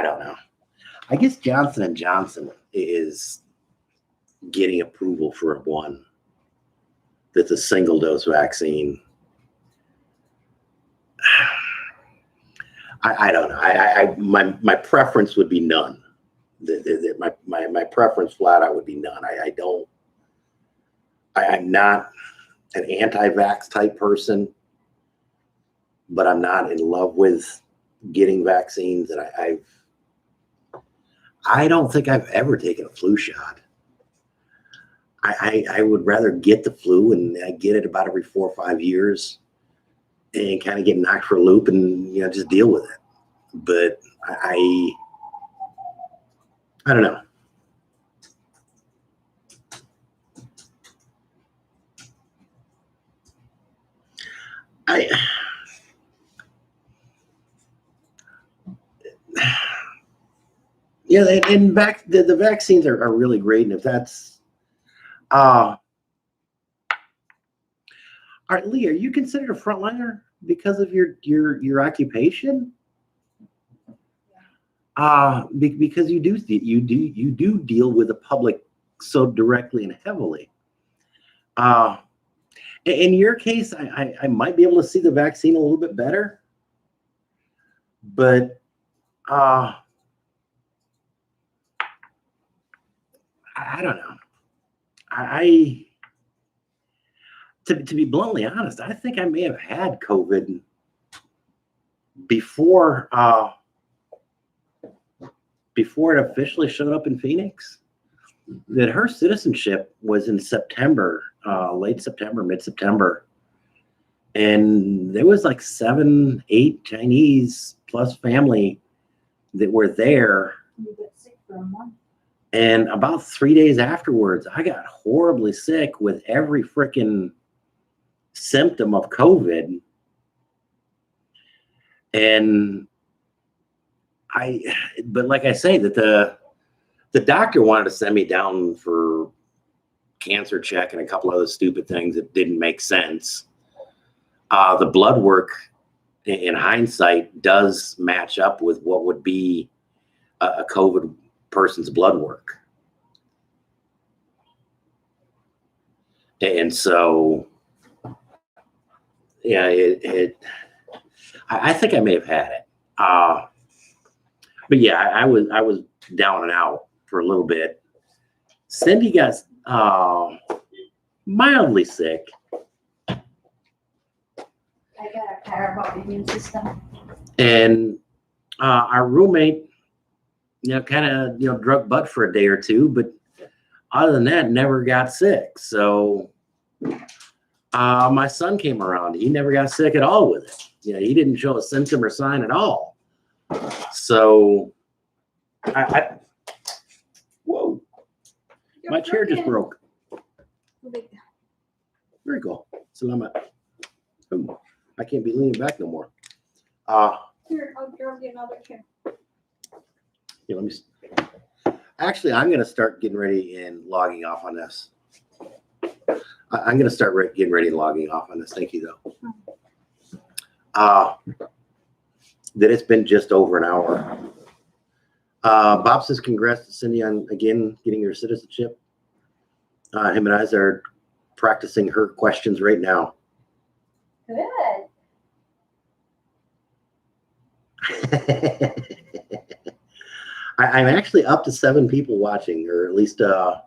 don't know. I guess Johnson & Johnson is getting approval for one that's a single dose vaccine. I don't know. My preference would be none. My preference flat out would be none. I'm not an anti-vax type person, but I'm not in love with getting vaccines. And I don't think I've ever taken a flu shot. I would rather get the flu, and I get it about every 4 or 5 years and kind of get knocked for a loop and, just deal with it. But I don't know. And the vaccines are really great, and if that's all right, Lee, are you considered a frontliner because of your occupation? Because you do deal with the public so directly and heavily. In your case, I might be able to see the vaccine a little bit better, but I don't know. To be bluntly honest, I think I may have had COVID before it officially showed up in Phoenix. That her citizenship was in September, late September, mid-September. And there was like 7, 8 Chinese plus family that were there. You get sick for a month. And about 3 days afterwards, I got horribly sick with every freaking symptom of COVID. And but like I say, that the doctor wanted to send me down for cancer check and a couple other stupid things that didn't make sense. The blood work, in hindsight, does match up with what would be a COVID person's blood work. And so, yeah, I think I may have had it. But yeah, I was down and out for a little bit. Cindy got mildly sick. I gotta care about the immune system. And our roommate, kind of, drug butt for a day or two, but other than that, never got sick. So my son came around. He never got sick at all with it. He didn't show a symptom or sign at all. So whoa, my chair just broke. Very cool. Salamat. Oh, I can't be leaning back no more. Here, I'll grab you another chair. Let me. Actually, I'm going to start getting ready and logging off on this. I'm going to start getting ready and logging off on this. Thank you, though. That it's been just over an hour. Bob says congrats to Cindy on, again, getting her citizenship. Him and I are practicing her questions right now. Good. I'm actually up to 7 people watching, or at least the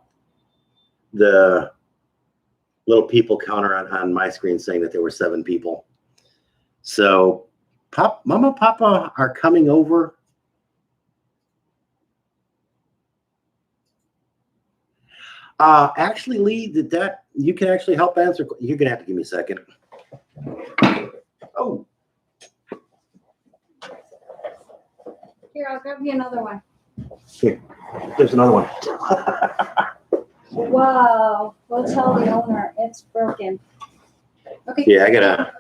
little people counter on my screen saying that there were 7 people. So Mama, Papa are coming over. Actually, Lee, that you can actually help answer. You're gonna have to give me a second. Oh, Here, I'll grab you another one. here, there's another one. Wow. Go tell the owner it's broken. Okay. Yeah, I gotta.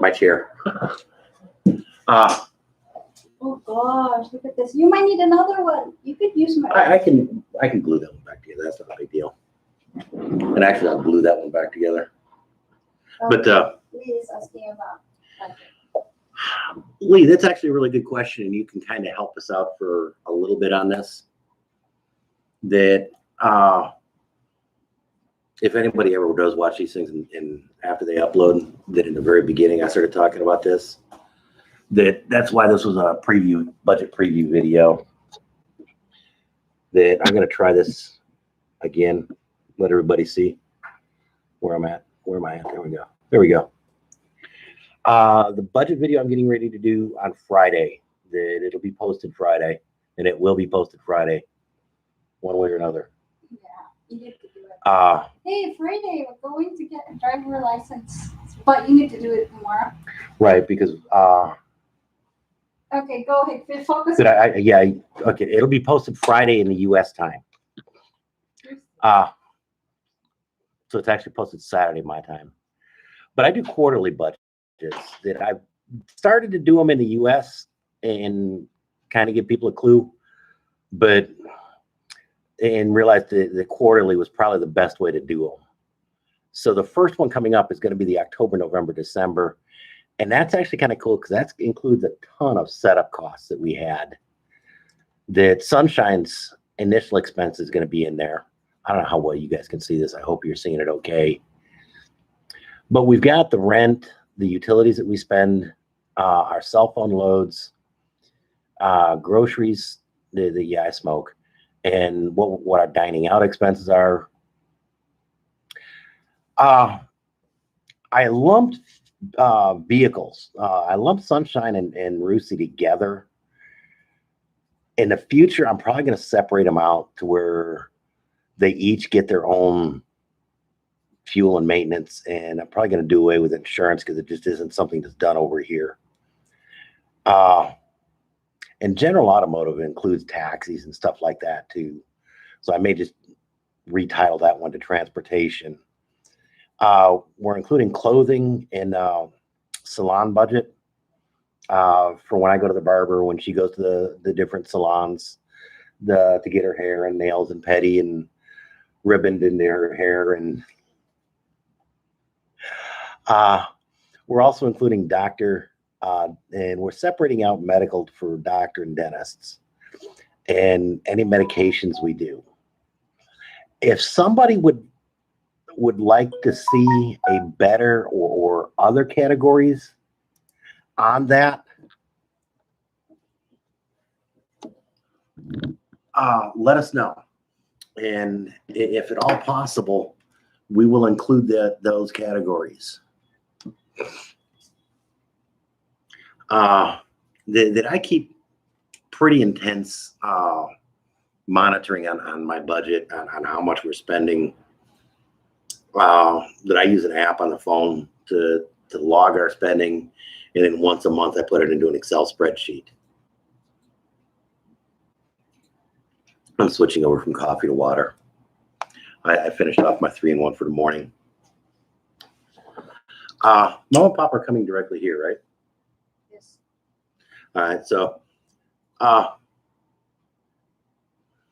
My chair. Oh gosh, look at this. You might need another one. You could use my. I can glue that one back together. That's not a big deal. And actually, I'll glue that one back together. But Please asking about. Lee, that's actually a really good question, and you can kind of help us out for a little bit on this. That if anybody ever does watch these things, and after they upload, that in the very beginning I started talking about this. That's why this was a budget preview video. That I'm going to try this again, let everybody see where I'm at. Where am I at? There we go. There we go. The budget video I'm getting ready to do on Friday. That it'll be posted Friday, and it will be posted Friday, one way or another. Yeah, you need to do it. Hey, Friday, we're going to get a driver license, but you need to do it tomorrow. Right, because Okay, go ahead. Focus. yeah, okay. It'll be posted Friday in the U.S. time. So it's actually posted Saturday my time. But I do quarterly budgets. That I've started to do them in the U.S. and kind of give people a clue, and realized the quarterly was probably the best way to do them. So the first one coming up is going to be the October, November, December. And that's actually kind of cool because that includes a ton of setup costs that we had. That Sunshine's initial expense is going to be in there. I don't know how well you guys can see this. I hope you're seeing it okay. But we've got the rent, the utilities that we spend, our cell phone loads, groceries, yeah, I smoke, and what our dining out expenses are. I lumped vehicles. I lumped Sunshine and Rusey together. In the future, I'm probably going to separate them out to where they each get their own fuel and maintenance, and I'm probably going to do away with insurance because it just isn't something that's done over here. And general automotive includes taxis and stuff like that too. So I may just retitle that one to transportation. We're including clothing in salon budget for when I go to the barber, when she goes to the different salons to get her hair and nails and pedi and ribboned in her hair. And we're also including doctor, and we're separating out medical for doctor and dentists and any medications we do. If somebody would like to see a better or other categories on that, let us know. And if at all possible, we will include those categories. That I keep pretty intense monitoring on my budget, on how much we're spending. That I use an app on the phone to log our spending, and then once a month I put it into an Excel spreadsheet. I'm switching over from coffee to water. I finished off my 3-in-1 for the morning. Mom and Pop are coming directly here, right? Yes. All right, so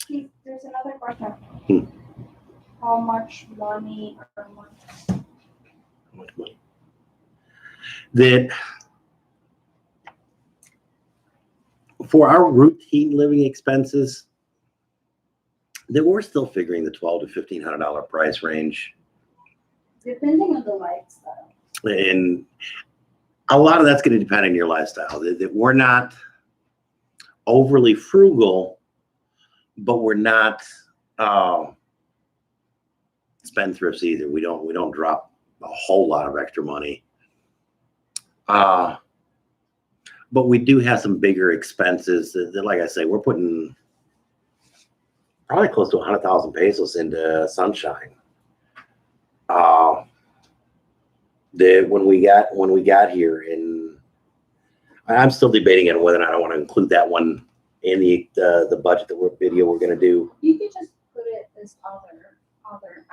Keith, there's another question. How much money per month? How much money? That for our routine living expenses, that we're still figuring the $1,200 to $1,500 price range. Depending on the lifestyle. And a lot of that's going to depend on your lifestyle. That we're not overly frugal, but we're not spendthrifts either. We don't drop a whole lot of extra money. But we do have some bigger expenses that, like I say, we're putting probably close to 100,000 pesos into Sunshine. When we got here, and I'm still debating on whether or not I want to include that one in the budget video we're going to do. You could just put it as other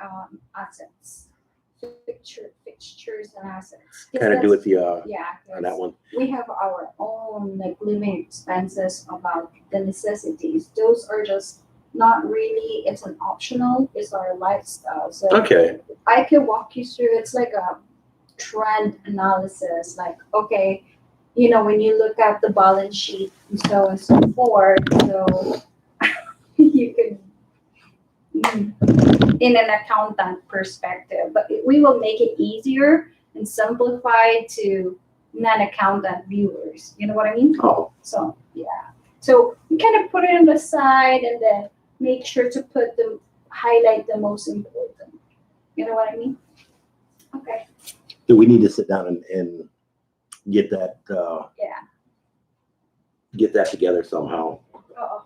assets, fixtures and assets. Kind of do it on that one. We have our own like living expenses about the necessities. Those are just not really. It's an optional. It's our lifestyle. So Okay. I could walk you through. It's like a trend analysis. Like okay, when you look at the balance sheet and so forth, so you can in an accountant perspective, but we will make it easier and simplified to non-accountant viewers. You know what I mean? Oh, So yeah. So you kind of put it on the side and then make sure to highlight the most important. You know what I mean? Okay. do we need to sit down and get that Yeah. get that together somehow? Uh-oh.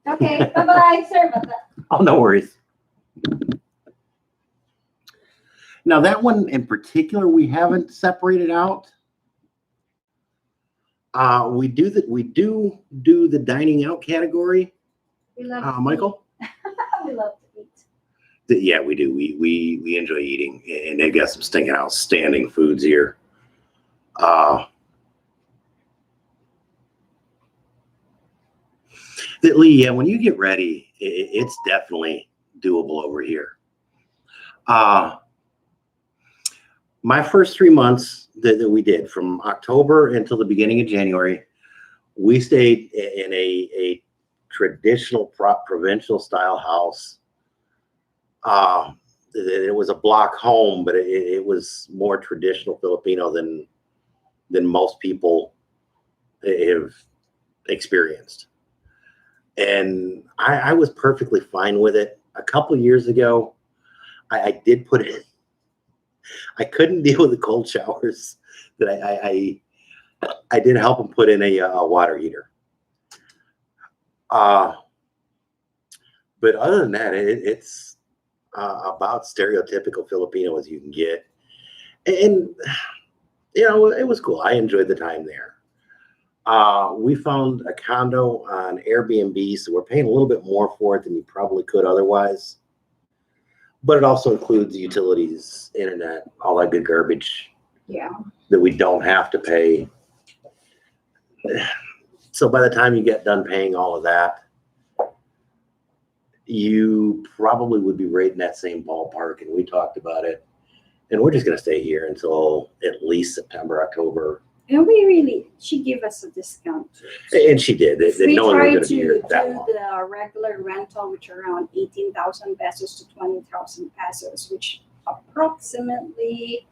Okay. Bye-bye. Sorry about that. Oh, no worries. Now that one in particular, we haven't separated out. We do the dining out category. We love to Michael? eat. We love to eat. Yeah, we do. We enjoy eating, and they've got some stinking outstanding foods here. Lee, yeah, when you get ready, it's definitely doable over here. My first 3 months that we did, from October until the beginning of January, we stayed in a traditional provincial style house. It was a block home, but it was more traditional Filipino than most people have experienced. And I was perfectly fine with it. A couple years ago, I did put it. I couldn't deal with the cold showers. That I did help him put in a water heater. But other than that, it's about stereotypical Filipino as you can get. And it was cool. I enjoyed the time there. We found a condo on Airbnb, so we're paying a little bit more for it than you probably could otherwise. But it also includes utilities, internet, all that good garbage. Yeah. That we don't have to pay. So by the time you get done paying all of that, you probably would be right in that same ballpark. And we talked about it. And we're just going to stay here until at least September, October. And she gave us a discount. And she did. We No one was tried going to to be here do that long. the regular rental, which are around 18,000 pesos to 20,000 pesos, which approximately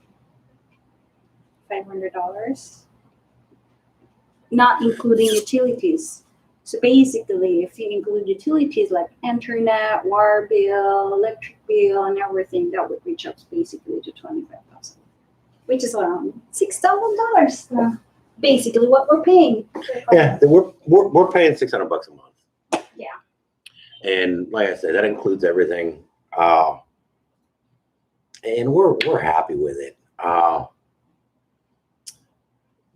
$500, not including utilities. So basically, if you include utilities like internet, water bill, electric bill, and everything, that would reach up basically to 25,000, which is around $6,000. Basically, what we're paying. Yeah, we're paying $600 a month. Yeah. And like I said, that includes everything. And we're happy with it.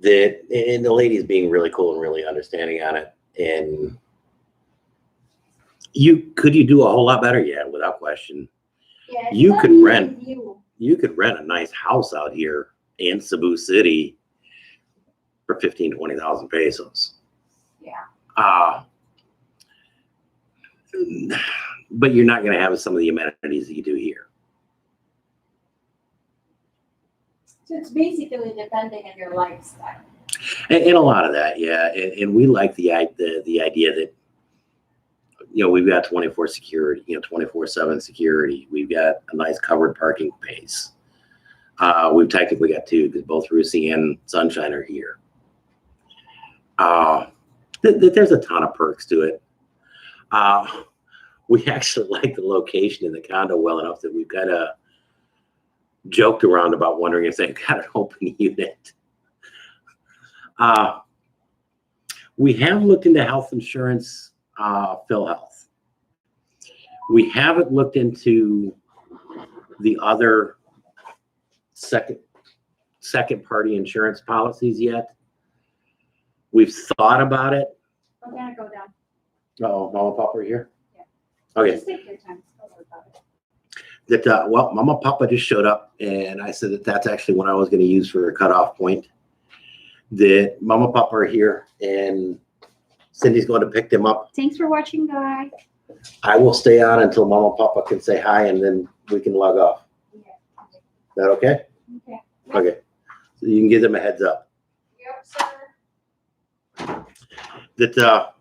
And the lady's being really cool and really understanding on it. And could you do a whole lot better? Yeah, without question. Yeah, You could rent a nice house out here in Cebu City for 15,000-20,000 pesos. Yeah. But you're not going to have some of the amenities that you do here. So it's basically depending on your lifestyle. And a lot of that, yeah. And we like the idea that, we've got 24 security, 24/7 security. We've got a nice covered parking space. We've technically got two, because both Rusi and Sunshine are here. There's a ton of perks to it. We actually like the location in the condo well enough that we've kind of joked around about wondering if they've got an open unit. We have looked into health insurance PhilHealth. We haven't looked into the other second party insurance policies yet. We've thought about it. I'm gonna go down. Oh, Mama and Papa are here? Yeah. Okay. Just take your time. Don't worry about it. That well, Mama and Papa just showed up, and I said that that's actually what I was going to use for a cutoff point. That Mama and Papa are here, and Cindy's going to pick them up. Thanks for watching, guys. I will stay on until Mama and Papa can say hi, and then we can log off. Yeah. Is that okay? Okay. Okay. So you can give them a heads up. Yep, sir. That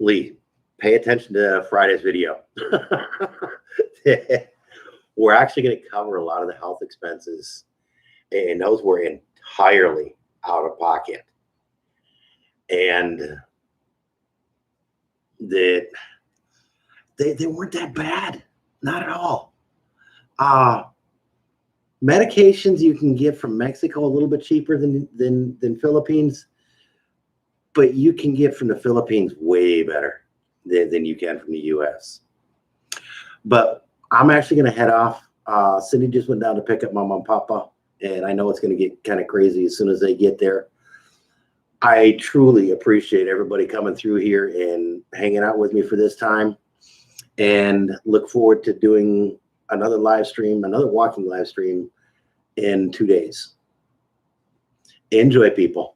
Lee, pay attention to Friday's video. We're actually going to cover a lot of the health expenses, and those were entirely out of pocket. And that they weren't that bad, not at all. Medications you can get from Mexico a little bit cheaper than Philippines, but you can get from the Philippines way better than you can from the U.S. But I'm actually going to head off. Cindy just went down to pick up Mama and Papa, and I know it's going to get kind of crazy as soon as they get there. I truly appreciate everybody coming through here and hanging out with me for this time, and look forward to doing another live stream, another walking live stream in 2 days. Enjoy, people.